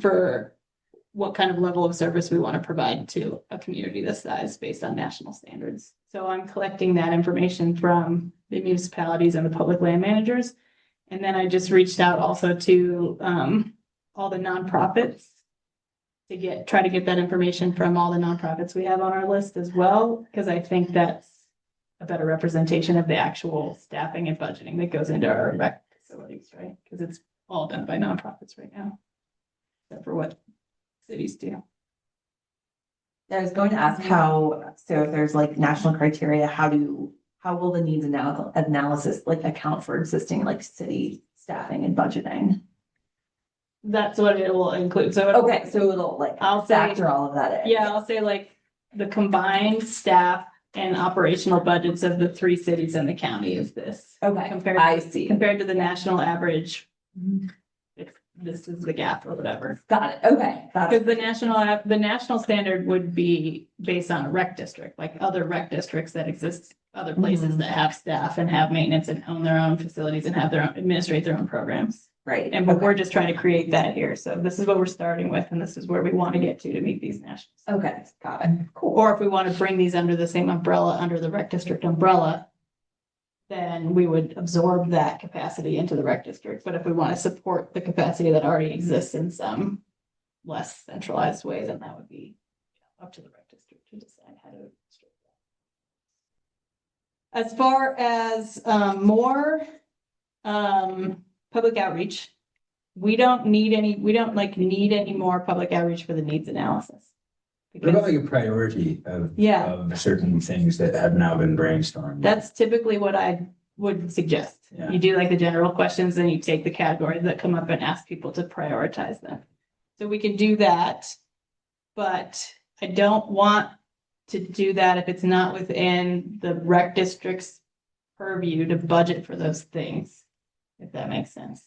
S1: for what kind of level of service we want to provide to a community this size based on national standards. So I'm collecting that information from the municipalities and the public land managers. And then I just reached out also to all the nonprofits to try to get that information from all the nonprofits we have on our list as well, because I think that's a better representation of the actual staffing and budgeting that goes into our rec facilities, right? Because it's all done by nonprofits right now, except for what cities do.
S3: I was going to ask so if there's like national criteria, how will the needs analysis like account for existing like city staffing and budgeting?
S1: That's what it will include. So
S3: Okay, so it'll like
S1: I'll say,
S3: factor all of that in.
S1: yeah, I'll say like the combined staff and operational budgets of the 3 cities in the county is this.
S3: Okay,
S1: Compared,
S3: I see.
S1: compared to the national average. If this is the gap or whatever.
S3: Got it. Okay.
S1: Because the national standard would be based on a rec district, like other rec districts that exist, other places that have staff and have maintenance and own their own facilities and have administrate their own programs.
S3: Right.
S1: But we're just trying to create that here. So this is what we're starting with, and this is where we want to get to meet these national.
S3: Okay, got it. Cool.
S1: Or if we want to bring these under the same umbrella, under the rec district umbrella, then we would absorb that capacity into the rec district. But if we want to support the capacity that already exists in some less centralized way, then that would be up to the rec district to decide how to administrate that. As far as more public outreach, we don't need any more public outreach for the needs analysis.
S4: What about like a priority of certain things that have now been brainstormed?
S1: That's typically what I would suggest.
S4: Yeah.
S1: You do like the general questions, then you take the categories that come up and ask people to prioritize them. So we can do that, but I don't want to do that if it's not within the rec district's purview to budget for those things, if that makes sense.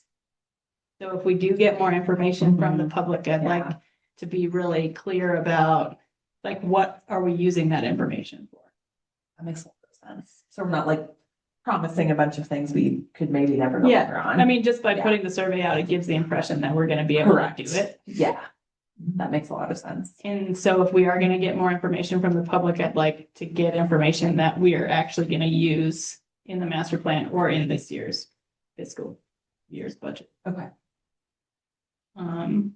S1: So if we do get more information from the public, I'd like to be really clear about like, what are we using that information for?
S3: That makes a lot of sense. So we're not like promising a bunch of things we could maybe never go
S1: Yeah,
S3: on.
S1: I mean, just by putting the survey out, it gives the impression that we're gonna be able to do it.
S3: Yeah. That makes a lot of sense.
S1: And so if we are gonna get more information from the public, I'd like to get information that we are actually gonna use in the master plan or in this year's fiscal year's budget.
S3: Okay.
S1: Um,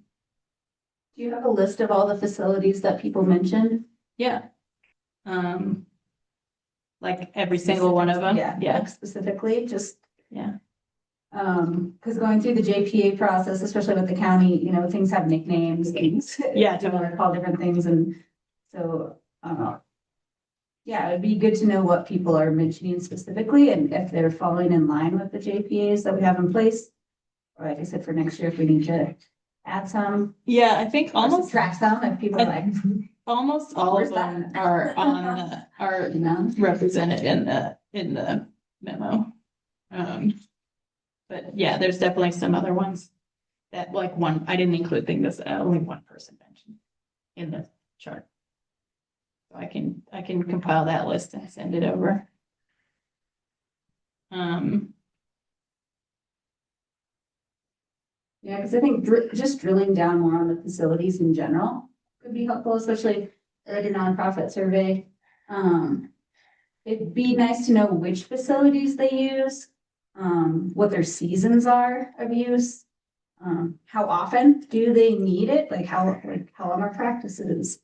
S6: Do you have a list of all the facilities that people mentioned?
S1: yeah. Like every single one of them.
S6: Yeah, like specifically, just.
S1: Yeah.
S6: Because going through the JPA process, especially with the county, things have nicknames, things.
S1: Yeah,
S6: People are called different things, and so, yeah, it'd be good to know what people are mentioning specifically, and if they're falling in line with the JPAs that we have in place. Or like I said, for next year, if we need to add some,
S1: Yeah, I think
S6: or
S1: almost,
S6: subtract some, if people are like,
S1: almost all of
S6: Where's
S1: them
S6: that?
S1: are on the, are represented in the memo. But yeah, there's definitely some other ones that like one, I didn't include things that only one person mentioned in the chart. So I can compile that list and send it over.
S6: Yeah, because I think just drilling down more on the facilities in general could be helpful, especially like a nonprofit survey. It'd be nice to know which facilities they use, what their seasons are of use. How often do they need it? Like how long are practices?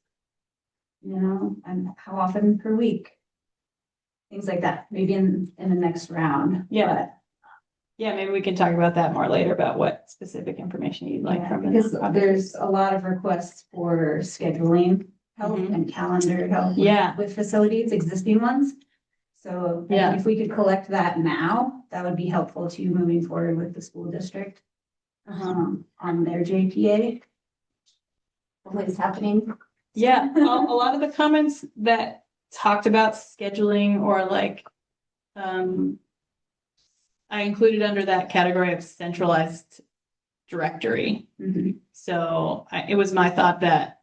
S6: And how often per week? Things like that, maybe in the next round.
S1: Yeah. Yeah, maybe we can talk about that more later about what specific information you'd like from
S6: Because
S1: the.
S6: there's a lot of requests for scheduling help
S1: Mhm.
S6: and calendar help.
S1: Yeah.
S6: With facilities, existing ones. So I
S1: Yeah.
S6: think if we could collect that now, that would be helpful to moving forward with the school district. On their JPA. Hopefully it's happening.
S1: Yeah, a lot of the comments that talked about scheduling or like, I included under that category of centralized directory.
S6: Mhm.
S1: So it was my thought that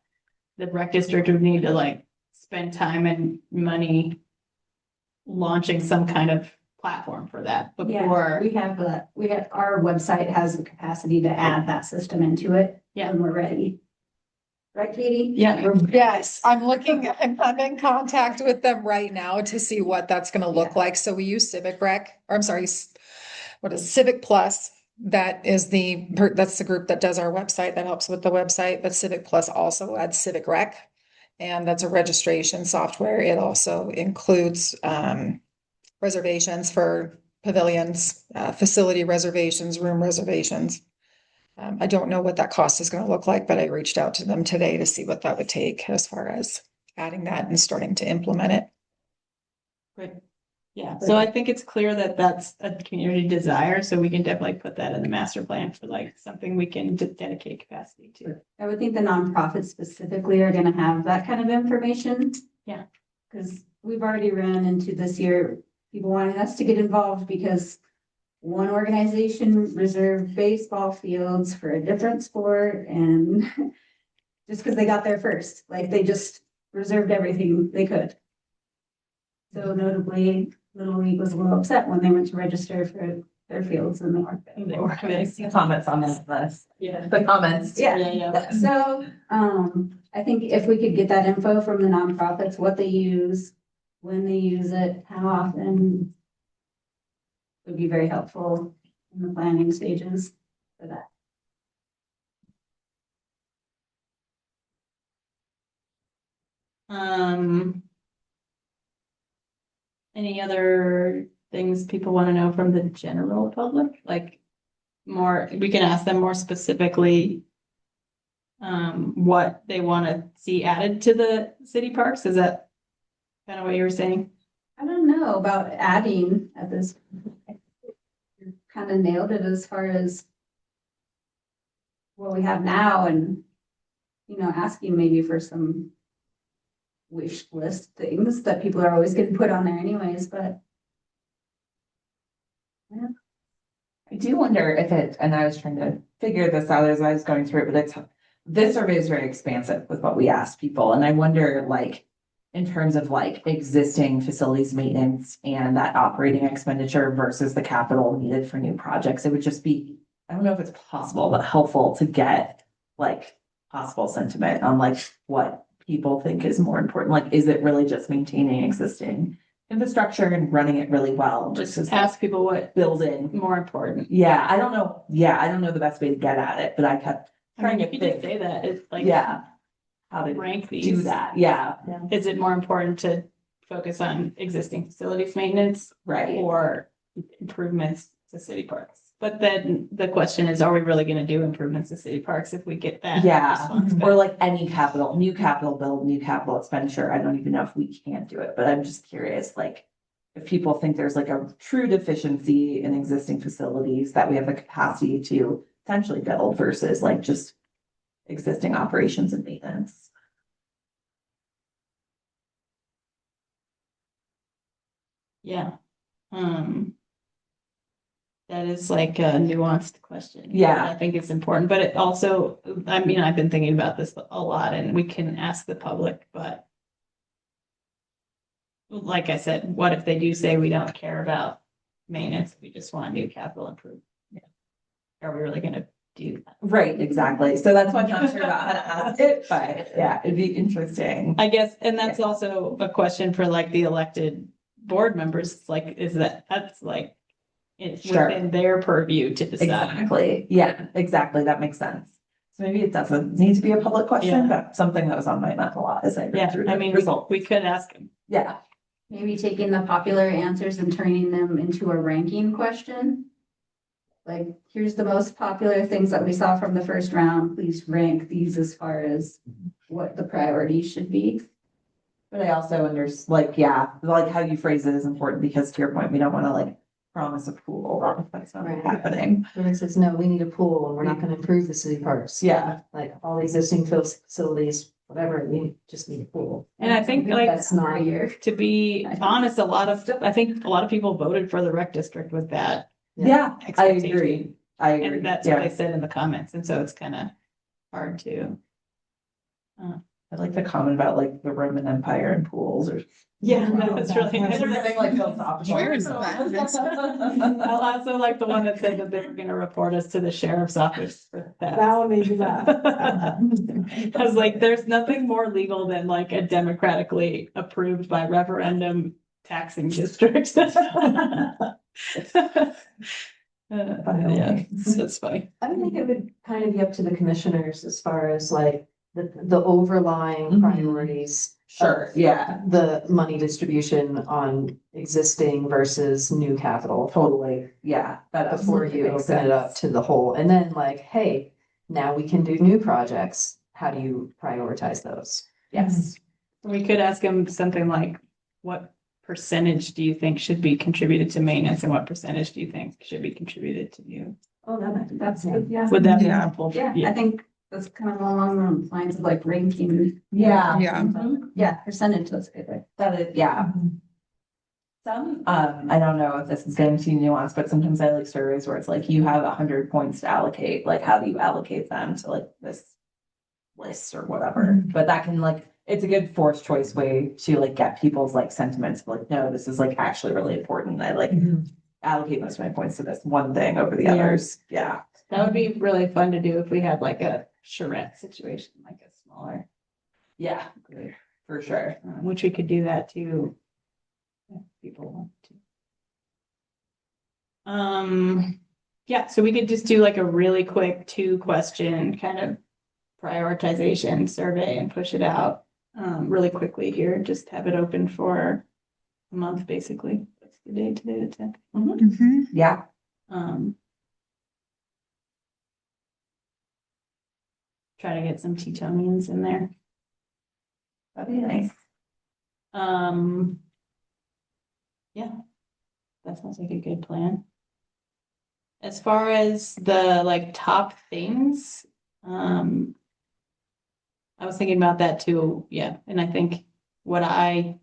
S1: the rec district would need to like spend time and money launching some kind of platform for that
S6: Yeah,
S1: before.
S6: we have, our website has the capacity to add that system into it.
S1: Yeah.
S6: When we're ready. Right, Katie?
S1: Yeah,
S2: Yes, I'm in contact with them right now to see what that's gonna look like. So we use Civic Rec, or I'm sorry, what is Civic Plus? That's the group that does our website, that helps with the website, but Civic Plus also adds Civic Rec. And that's a registration software. It also includes, reservations for pavilions, facility reservations, room reservations. I don't know what that cost is gonna look like, but I reached out to them today to see what that would take as far as adding that and starting to implement it.
S1: great. Yeah, so I think it's clear that that's a community desire, so we can definitely put that in the master plan for like something we can dedicate capacity to.
S6: I would think the nonprofits specifically are gonna have that kind of information.
S1: Yeah.
S6: Because we've already run into this year, people wanting us to get involved because one organization reserved baseball fields for a different sport and just because they got there first, like they just reserved everything they could. So notably, Little League was a little upset when they went to register for their fields and
S1: They were
S3: I see comments on this list.
S1: Yeah.
S3: The comments.
S1: Yeah.
S6: So, I think if we could get that info from the nonprofits, what they use, when they use it, how often, would be very helpful in the planning stages for that.
S1: Any other things people want to know from the general public? Like more, we can ask them more specifically what they want to see added to the city parks. Is that kind of what you were saying?
S6: I don't know about adding at this. You kind of nailed it as far as what we have now and, asking maybe for some wish list things that people are always going to put on there anyways, but. Yeah.
S3: I do wonder if and I was trying to figure this out as I was going through it, but this survey is very expansive with what we asked people. And I wonder, like, in terms of like existing facilities maintenance and that operating expenditure versus the capital needed for new projects, it would just be, I don't know if it's possible, but helpful to get like possible sentiment on like what people think is more important. Like, is it really just maintaining existing infrastructure and running it really well?
S1: Just
S3: versus
S1: ask people what
S3: building.
S1: more important.
S3: Yeah, I don't know. Yeah, I don't know the best way to get at it, but I kept
S1: I
S3: trying
S1: mean,
S3: to
S1: you could just
S3: think.
S1: say that, it's like.
S3: Yeah. How to
S1: Rank
S3: do
S1: these.
S3: that. Yeah,
S1: Is it more important to focus on existing facilities maintenance
S3: right.
S1: or improvements to city parks? But then the question is, are we really gonna do improvements to city parks if we get that?
S3: Yeah,
S1: response back?
S3: or like any capital, new capital build, new capital expenditure. I don't even know if we can do it, but I'm just curious, like. If people think there's like a true deficiency in existing facilities that we have the capacity to potentially build versus like just existing operations and maintenance.
S1: Yeah. That is like a nuanced question.
S3: Yeah.
S1: I think it's important, but it also, I mean, I've been thinking about this a lot and we can ask the public, but. Like I said, what if they do say we don't care about maintenance, we just want new capital improvement? Yeah. Are we really gonna do that?
S3: Right, exactly. So that's why I'm not sure about how to ask it, but yeah, it'd be interesting.
S1: I guess, and that's also a question for like the elected board members, it's like, that's like. It's
S3: Sure.
S1: within their purview to decide.
S3: Exactly. Yeah, exactly. That makes sense. So maybe it doesn't need to be a public question, but something that was on my mind a lot as I read
S1: Yeah,
S3: through
S1: I
S3: the
S1: mean,
S3: results.
S1: we could ask them.
S3: Yeah,
S6: Maybe taking the popular answers and turning them into a ranking question. Like, here's the most popular things that we saw from the first round. Please rank these as far as what the priorities should be.
S3: but I also like how you phrase it is important because to your point, we don't want to like promise a pool if that's not
S7: Right.
S3: happening.
S7: When it says, no, we need a pool and we're not gonna improve the city parks.
S3: Yeah,
S7: Like all the existing facilities, whatever, we just need a pool.
S1: And I think like,
S7: That's not
S6: here.
S1: to be honest, I think a lot of people voted for the rec district with that.
S3: yeah, I
S1: expectation.
S3: agree. I agree.
S1: And that's what
S3: Yeah,
S1: they said in the comments, and so it's kind of hard to.
S3: I like the comment about like the Roman Empire and pools or.
S1: Yeah, that's really.
S3: It's everything like philosophical.
S2: Where is that?
S1: I also like the one that said that they were gonna report us to the sheriff's office for that.
S5: That one made me laugh.
S1: I was like, there's nothing more legal than like a democratically approved by referendum taxing district. Yeah, it's funny.
S7: I would think it would kind of be up to the commissioners as far as like the overlying
S3: Mhm.
S7: priorities.
S3: Sure, yeah,
S7: The money distribution on existing versus new capital
S3: totally, yeah. That
S7: before you
S3: makes
S7: open it up
S3: sense.
S7: to the whole. And then like, hey, now we can do new projects. How do you prioritize those?
S3: Yes,
S1: We could ask him something like, what percentage do you think should be contributed to maintenance and what percentage do you think should be contributed to new?
S6: Oh, that's good, yeah.
S1: Would that be
S2: Yeah.
S1: helpful?
S6: Yeah, I think that's kind of along the lines of like ranking.
S3: yeah.
S2: Yeah.
S6: Yeah, percentage, that's good.
S3: That is, yeah. Some, I don't know if this is getting too nuanced, but sometimes I like surveys where it's like you have 100 points to allocate, like how do you allocate them to like this list or whatever? But that can like, it's a good forced choice way to like get people's like sentiments, like, no, this is like actually really important. I like allocate most of my points to this one thing over the
S1: Yeah.
S3: others. Yeah.
S1: That would be really fun to do if we had like a charrette situation, like a smaller,
S3: Yeah, for sure.
S1: which we could do that too. If people want to. Yeah, so we could just do like a really quick 2-question kind of prioritization survey and push it out really quickly here. Just have it open for a month, basically. What's the date today, the 10th?
S2: Mhm.
S3: Yeah.
S1: Try to get some Tetonians in there.
S3: That'd be nice.
S1: Yeah, that sounds like a good plan. As far as the like top things, I was thinking about that too, yeah, and I think the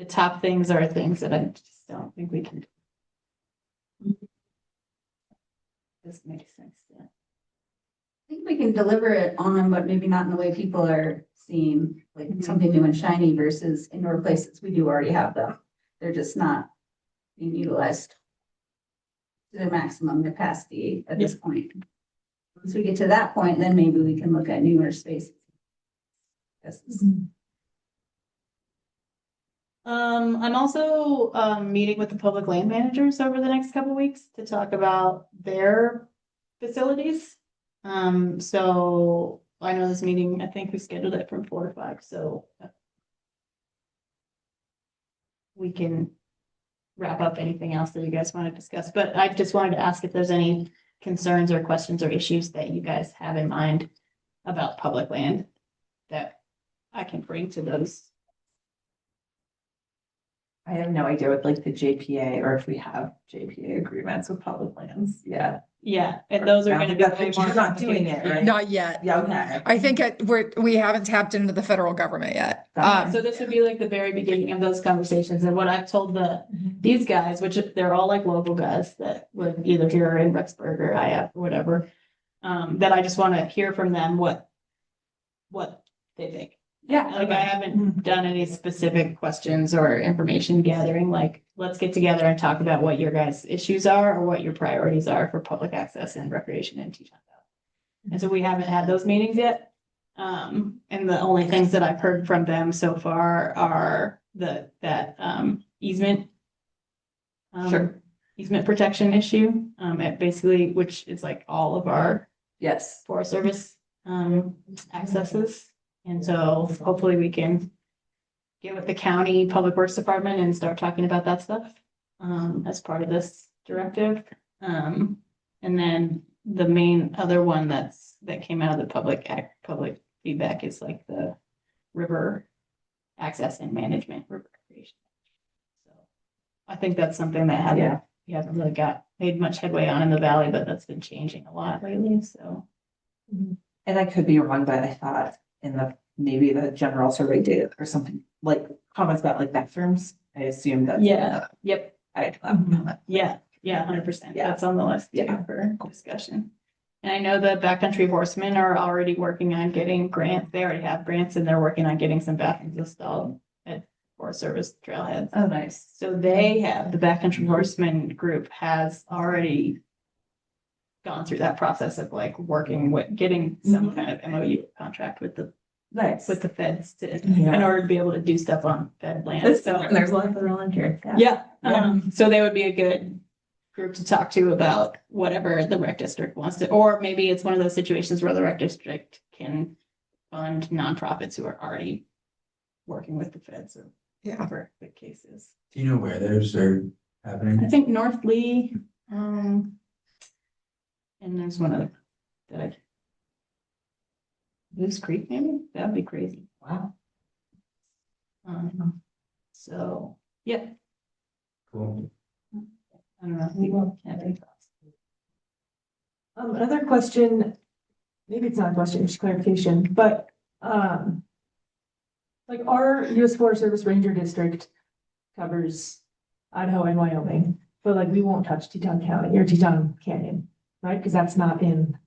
S1: top things are things that I just don't think we can. This makes sense, yeah.
S6: I think we can deliver it on them, but maybe not in the way people are seeing, like something new and shiny versus indoor places. We do already have them. They're just not being utilized to their maximum capacity at this point. Once we get to that point, then maybe we can look at newer spaces. Yes.
S1: I'm also, meeting with the public land managers over the next couple weeks to talk about their facilities. So I know this meeting, I think we scheduled it from 4 to 5, so we can wrap up anything else that you guys want to discuss, but I just wanted to ask if there's any concerns or questions or issues that you guys have in mind about public land that I can bring to those.
S3: I have no idea what like the JPA or if we have JPA agreements with public lands. Yeah.
S1: Yeah, and those are gonna be way more
S3: You're not doing it,
S1: complicated.
S3: right?
S2: Not yet.
S3: Yeah, okay.
S2: I think we haven't tapped into the federal government yet.
S1: So this would be like the very beginning of those conversations, and what I've told these guys, which they're all like local guys that live either here or in Rexburg or IF or whatever. That I just wanna hear from them what they think.
S3: Yeah.
S1: Like I haven't done any specific questions or information gathering, like, let's get together and talk about what your guys' issues are or what your priorities are for public access and recreation in Teton Valley. And so we haven't had those meetings yet. And the only things that I've heard from them so far are that easement.
S3: Sure.
S1: Easement protection issue, at basically, which is like all of our
S3: Yes.
S1: Forest Service, accesses. And so hopefully we can get with the county public works department and start talking about that stuff, as part of this directive. And then the main other one that came out of the public feedback is like the river access and management, river creation. So I think that's something that you haven't really made much headway on in the valley, but that's been changing a lot lately, so.
S3: And I could be wrong, but I thought in maybe the general survey data or something, like comments about like bathrooms, I assume that.
S1: Yeah, yep,
S3: I,
S1: yeah, 100%.
S3: Yeah.
S1: That's on the list
S3: Yeah.
S1: for discussion. And I know the backcountry horsemen are already working on getting grants. They already have grants and they're working on getting some bathrooms installed at Forest Service trailheads.
S3: oh, nice.
S1: So they have, the backcountry horseman group has already gone through that process of like working with, getting some kind of MOU contract with the
S3: Nice.
S1: feds to,
S3: Yeah.
S1: in order to be able to do stuff on fed land.
S3: It's,
S1: So
S3: there's a lot going on here.
S1: yeah,
S3: Yeah.
S1: so they would be a good group to talk to about whatever the rec district wants to, or maybe it's one of those situations where the rec district can fund nonprofits who are already working with the feds or whatever the case is.
S4: Do you know where those are happening?
S1: I think North Lee, and there's one other that Moose Creek, maybe? That'd be crazy.
S3: Wow.
S1: So, yeah,
S4: Cool.
S1: I don't know. You have any thoughts?
S5: Another question, maybe it's not a question, it's clarification, but, like our US Forest Service Ranger District covers Idaho and Wyoming, but like we won't touch Teton County or Teton Canyon, right? Because that's not in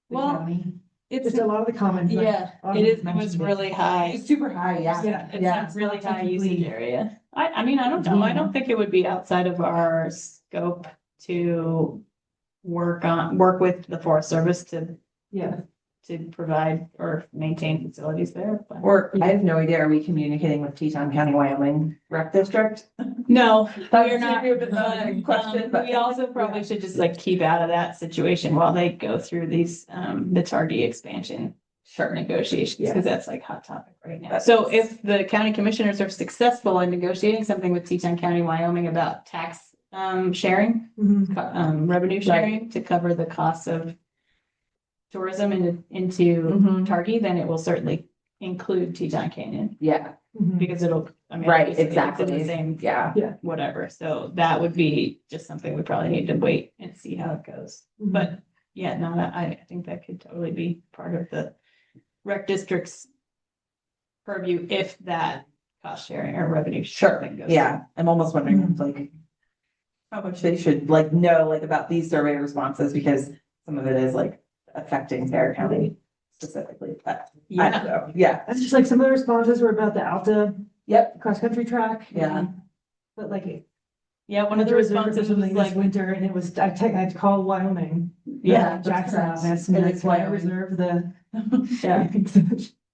S5: the
S1: Well,
S5: county.
S1: It's,
S5: Just a lot of the comments. like,
S1: yeah, it was really high.
S3: It's super high, yeah.
S5: Yeah.
S1: It's a really high usage
S5: Technically-
S1: area. I mean, I don't know. I don't think it would be outside of our scope to work with the Forest Service
S5: Yeah,
S1: to provide or maintain facilities there. but-
S3: Or I have no idea, are we communicating with Teton County, Wyoming rec district?
S1: No,
S3: That
S1: we're
S3: was
S1: not.
S3: maybe a bit of a question, but-
S1: We also probably should just like keep out of that situation while they go through these, the TVPRD expansion negotiations,
S5: Yeah.
S1: because that's like hot topic right now. So if the county commissioners are successful in negotiating something with Teton County, Wyoming about tax, sharing,
S5: Mhm.
S1: revenue sharing to cover the costs of tourism into
S3: Mhm.
S1: Targhee, then it will certainly include Teton Canyon,
S3: Yeah,
S5: Mhm.
S1: because I mean,
S3: right,
S1: it's in
S3: exactly.
S1: the same
S3: Yeah.
S1: whatever. So that would be just something we probably need to wait and see how it goes.
S5: Mhm.
S1: But yeah, no, I think that could totally be part of the rec district's purview if that cost sharing or revenue
S3: Sure,
S1: sharing goes.
S3: yeah, I'm almost wondering if, like how much they should like know like about these survey responses, because some of it is like affecting their county specifically, but I don't
S1: Yeah,
S3: know, yeah.
S5: That's just like some of the responses were about the Alta
S3: Yep,
S5: cross-country track.
S3: yeah,
S5: But like,
S1: yeah, one of the
S5: there was a
S1: responses was
S5: something this
S1: like,
S5: winter and it was, I called Wyoming
S3: Yeah,
S5: Jackson
S3: that's
S5: office,
S3: correct.
S5: and
S3: And
S5: that's why I
S3: it's
S5: reserve the.
S1: Yeah.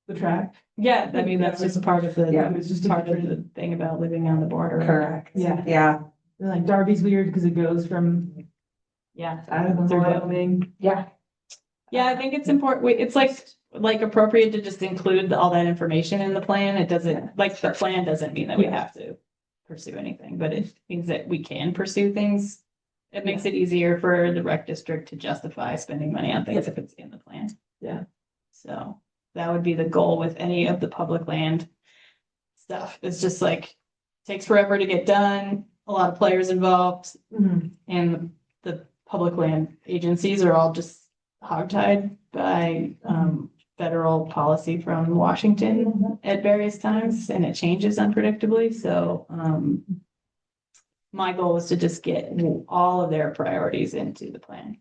S5: The track.
S1: Yeah, I mean, that's just part of the,
S3: Yeah.
S1: it's just part of the thing about living on the border.
S3: Correct.
S5: Yeah.
S3: Yeah,
S5: They're like Darby's weird because it goes from
S1: Yeah.
S5: Idaho,
S1: Through
S5: Wyoming.
S3: yeah.
S1: Yeah, I think it's important. It's like appropriate to just include all that information in the plan. It doesn't, like, the plan doesn't mean that we have to pursue anything, but it means that we can pursue things. It makes it easier for the rec district to justify spending money on things if it's in the plan.
S5: Yeah.
S1: So that would be the goal with any of the public land stuff. It's just like, takes forever to get done, a lot of players involved,
S5: Mhm.
S1: and the public land agencies are all just hogtied by federal policy from Washington at various times, and it changes unpredictably. So my goal is to just get all of their priorities into the plan.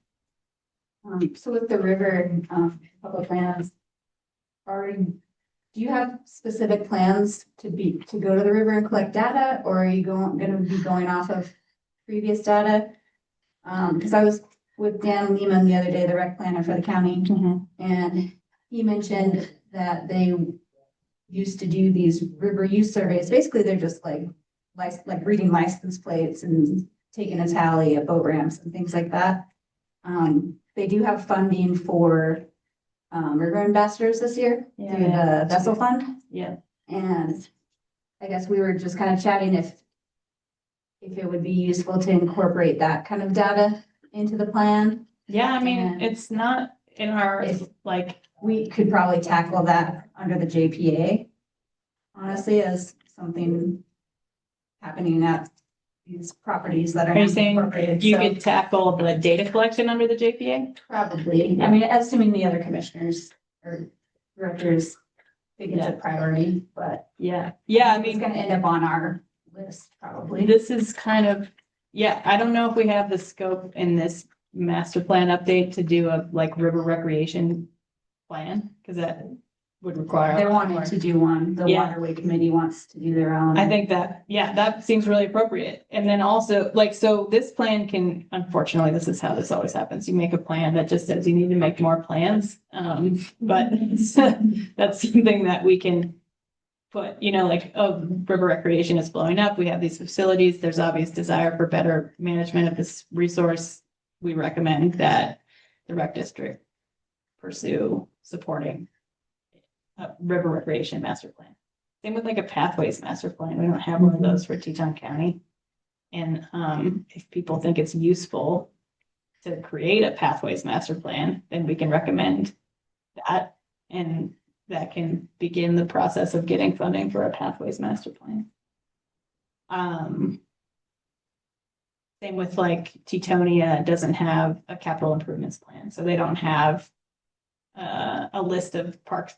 S6: So with the river, public lands, do you have specific plans to go to the river and collect data, or are you gonna be going off of previous data? Cause I was with Dan Lehman the other day, the rec planner for the county, and he mentioned that they used to do these river use surveys. Basically, they're just like reading license plates and taking a tally at boat ramps and things like that. They do have funding for river ambassadors this year through the vessel fund.
S1: Yeah.
S6: And I guess we were just kind of chatting if it would be useful to incorporate that kind of data into the plan.
S1: Yeah, I mean,
S6: And
S1: it's not in our,
S6: if-
S1: like,
S6: We could probably tackle that under the JPA, honestly, as something happening at these properties that are.
S1: are you saying
S6: incorporated.
S1: you
S6: So
S1: could tackle the data collection under the JPA?
S6: Probably, I mean, assuming the other commissioners or directors think it's a priority, but
S1: Yeah. Yeah, I
S6: it's
S1: mean,
S6: gonna end up on our list probably.
S1: this is kind of, yeah, I don't know if we have the scope in this master plan update to do a like river recreation plan, because that would require.
S6: They're wanting to do one, the
S1: Yeah.
S6: waterway committee wants to do their own.
S1: I think that, yeah, that seems really appropriate. And then also, like, so this plan can, unfortunately, this is how this always happens. You make a plan that just says you need to make more plans. But that's something that we can put, like, oh, river recreation is blowing up. We have these facilities. There's obvious desire for better management of this resource. We recommend that the rec district pursue supporting a river recreation master plan. Same with like a pathways master plan. We don't have one of those for Teton County. And if people think it's useful to create a pathways master plan, then we can recommend that. And that can begin the process of getting funding for a pathways master plan. Same with like Tetonia doesn't have a capital improvements plan, so they don't have a list of parks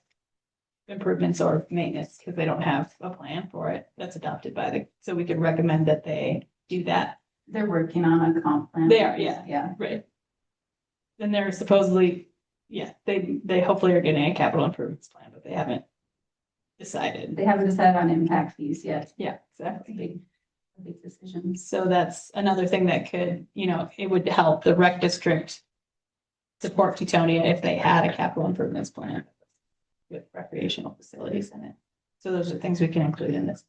S1: improvements or maintenance because they don't have a plan for it that's adopted by so we could recommend that they do that.
S6: They're working on a comp plan.
S1: They are, yeah.
S6: Yeah.
S1: Right. Then they're supposedly, yeah, they hopefully are getting a capital improvements plan, but they haven't decided.
S6: They haven't decided on impact fees yet.
S1: Yeah,
S6: That's a
S1: exactly.
S6: big decision.
S1: So that's another thing that could, it would help the rec district support Tetonia if they had a capital improvements plan with recreational facilities in it. So those are things we can include in this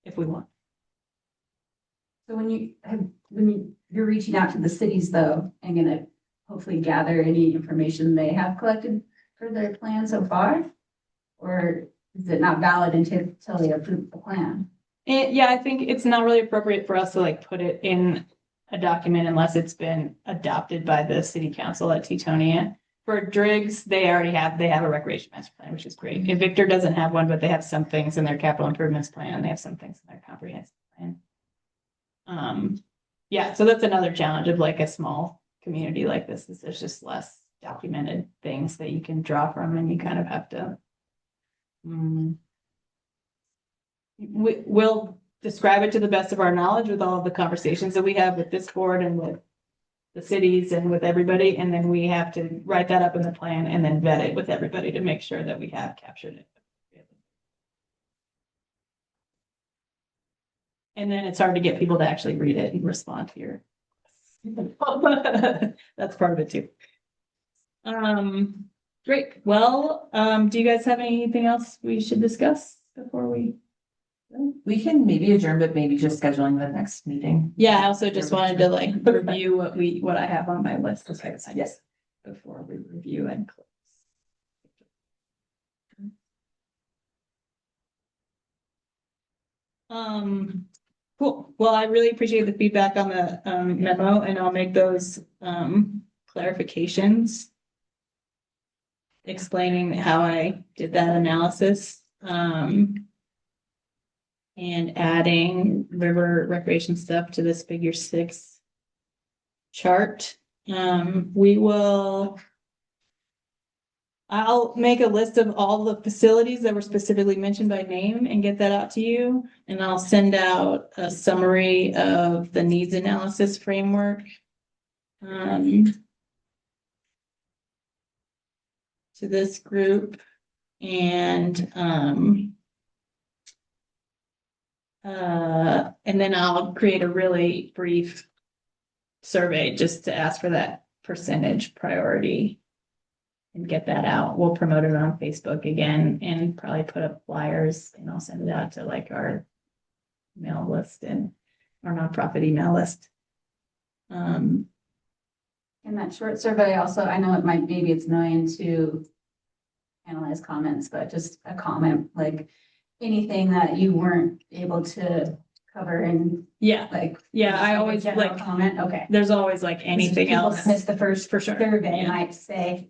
S1: if we want.
S6: So when you're reaching out to the cities though, and gonna hopefully gather any information they have collected for their plan so far? Or is it not valid until they approve the plan?
S1: Yeah, I think it's not really appropriate for us to like put it in a document unless it's been adopted by the city council at Tetonia. For Driggs, they have a recreation master plan, which is great. If Victor doesn't have one, but they have some things in their capital improvements plan, they have some things in their comprehensive plan. Yeah, so that's another challenge of like a small community like this, is there's just less documented things that you can draw from, and you kind of have to. We'll describe it to the best of our knowledge with all of the conversations that we have with this board and with the cities and with everybody, and then we have to write that up in the plan and then vet it with everybody to make sure that we have captured it. And then it's hard to get people to actually read it and respond to your. That's part of it too. Great. Well, do you guys have anything else we should discuss before we?
S3: We can maybe adjourn, but maybe just scheduling the next meeting.
S1: Yeah, I also just wanted to like review what I have on my list.
S3: Yes.
S1: Before we review and close. Cool. Well, I really appreciate the feedback on the memo, and I'll make those clarifications. Explaining how I did that analysis. And adding river recreation stuff to this figure 6 chart. I'll make a list of all the facilities that were specifically mentioned by name and get that out to you. And I'll send out a summary of the needs analysis framework. To this group. And then I'll create a really brief survey just to ask for that percentage priority and get that out. We'll promote it on Facebook again and probably put up flyers, and I'll send it out to like our mail list and our nonprofit email list.
S6: In that short survey also, I know maybe it's annoying to analyze comments, but just a comment, like anything that you weren't able to cover in,
S1: Yeah,
S6: like.
S1: I always
S6: general
S1: like,
S6: comment, okay.
S1: there's always like anything
S6: People
S1: else.
S6: Missed the first
S1: For sure.
S6: survey,
S1: Yeah.
S6: might say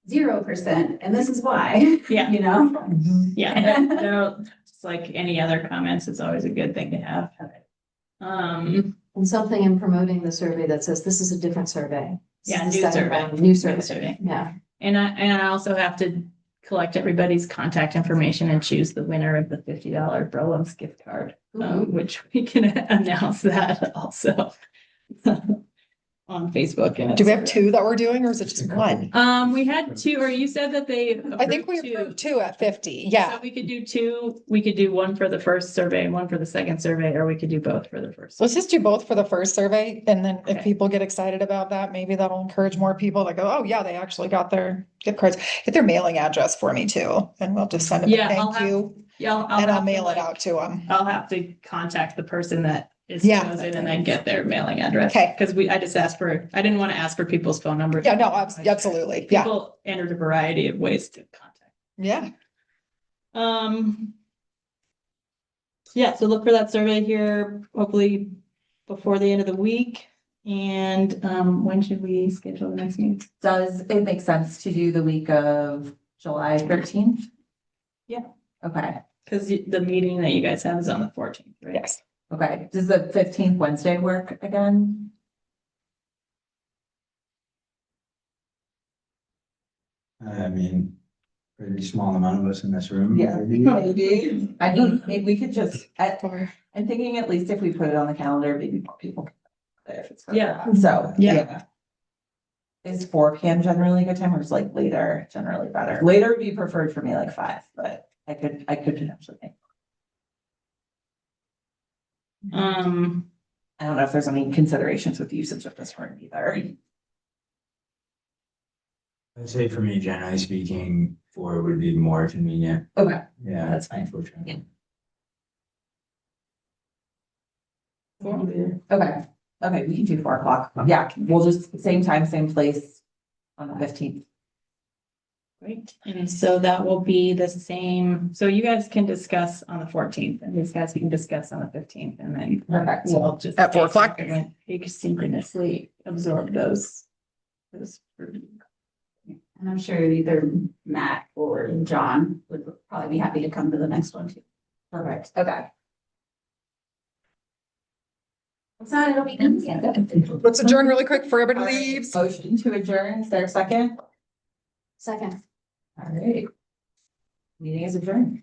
S6: 0%, and this is why.
S1: Yeah.
S6: You know?
S1: Yeah, no, just like any other comments, it's always a good thing to have.
S7: And something in promoting the survey that says this is a different survey. This
S1: Yeah,
S7: is
S1: new
S7: the second
S1: survey.
S7: one, New survey.
S1: survey.
S7: Yeah.
S1: And I also have to collect everybody's contact information and choose the winner of the $50 Brolum's gift card, which we can announce that also on Facebook. And
S2: Do we have 2 that we're doing, or is it just 1?
S1: We had 2, or you said that they.
S2: I think we approved 2 at 50. Yeah.
S1: So we could do 2. We could do 1 for the first survey and 1 for the second survey, or we could do both for the first.
S2: Let's just do both for the first survey. And then if
S1: Okay.
S2: people get excited about that, maybe that'll encourage more people that go, oh yeah, they actually got their gift cards. Get their mailing address for me too. And we'll just send them a
S1: Yeah,
S2: thank you.
S1: Yeah,
S2: And I'll
S1: have to,
S2: mail it
S1: like,
S2: out to them.
S1: I'll have to contact the person that is
S2: Yeah.
S1: chosen and then get their mailing address.
S2: Okay.
S1: Because I just asked for, I didn't want to ask for people's phone numbers.
S2: Yeah, no, absolutely. Yeah.
S1: People entered a variety of ways to contact.
S2: Yeah.
S1: Yeah, so look for that survey here, hopefully before the end of the week. And when should we schedule the next meeting?
S3: Does it make sense to do the week of July 13th?
S1: Yeah.
S3: Okay,
S1: Because the meeting that you guys have is on the 14th, right?
S2: Yes.
S3: okay. Does the 15th Wednesday work again?
S4: I mean, pretty small amount of us in this room.
S3: Yeah. Maybe. I mean, maybe we could just,
S2: Or-
S3: I'm thinking at least if we put it on the calendar, maybe more people. If it's.
S1: Yeah.
S3: So,
S2: Yeah.
S3: yeah. Is 4 p.m. generally a good time, or is like later generally better? Later would be preferred for me, like 5, but I could potentially think. I don't know if there's any considerations with usage of this room either.
S4: I'd say for me, generally speaking, 4 would be more convenient.
S3: Okay,
S4: Yeah,
S3: that's fine.
S4: unfortunately.
S3: Okay, okay, we can do 4 o'clock. Yeah, we'll just same time, same place on the 15th.
S1: Great. And so that will be the same. So you guys can discuss on the 14th and these guys can discuss on the 15th, and then
S3: Perfect.
S1: we'll just.
S2: At 4 o'clock?
S1: Asynchronously absorb those.
S6: And I'm sure either Matt or John would probably be happy to come to the next one too.
S3: Perfect, okay.
S6: It's not, it'll be easy.
S2: Let's adjourn really quick before everybody leaves.
S3: Motion to adjourn, is there a second?
S6: Second.
S3: All right. Meeting is adjourned.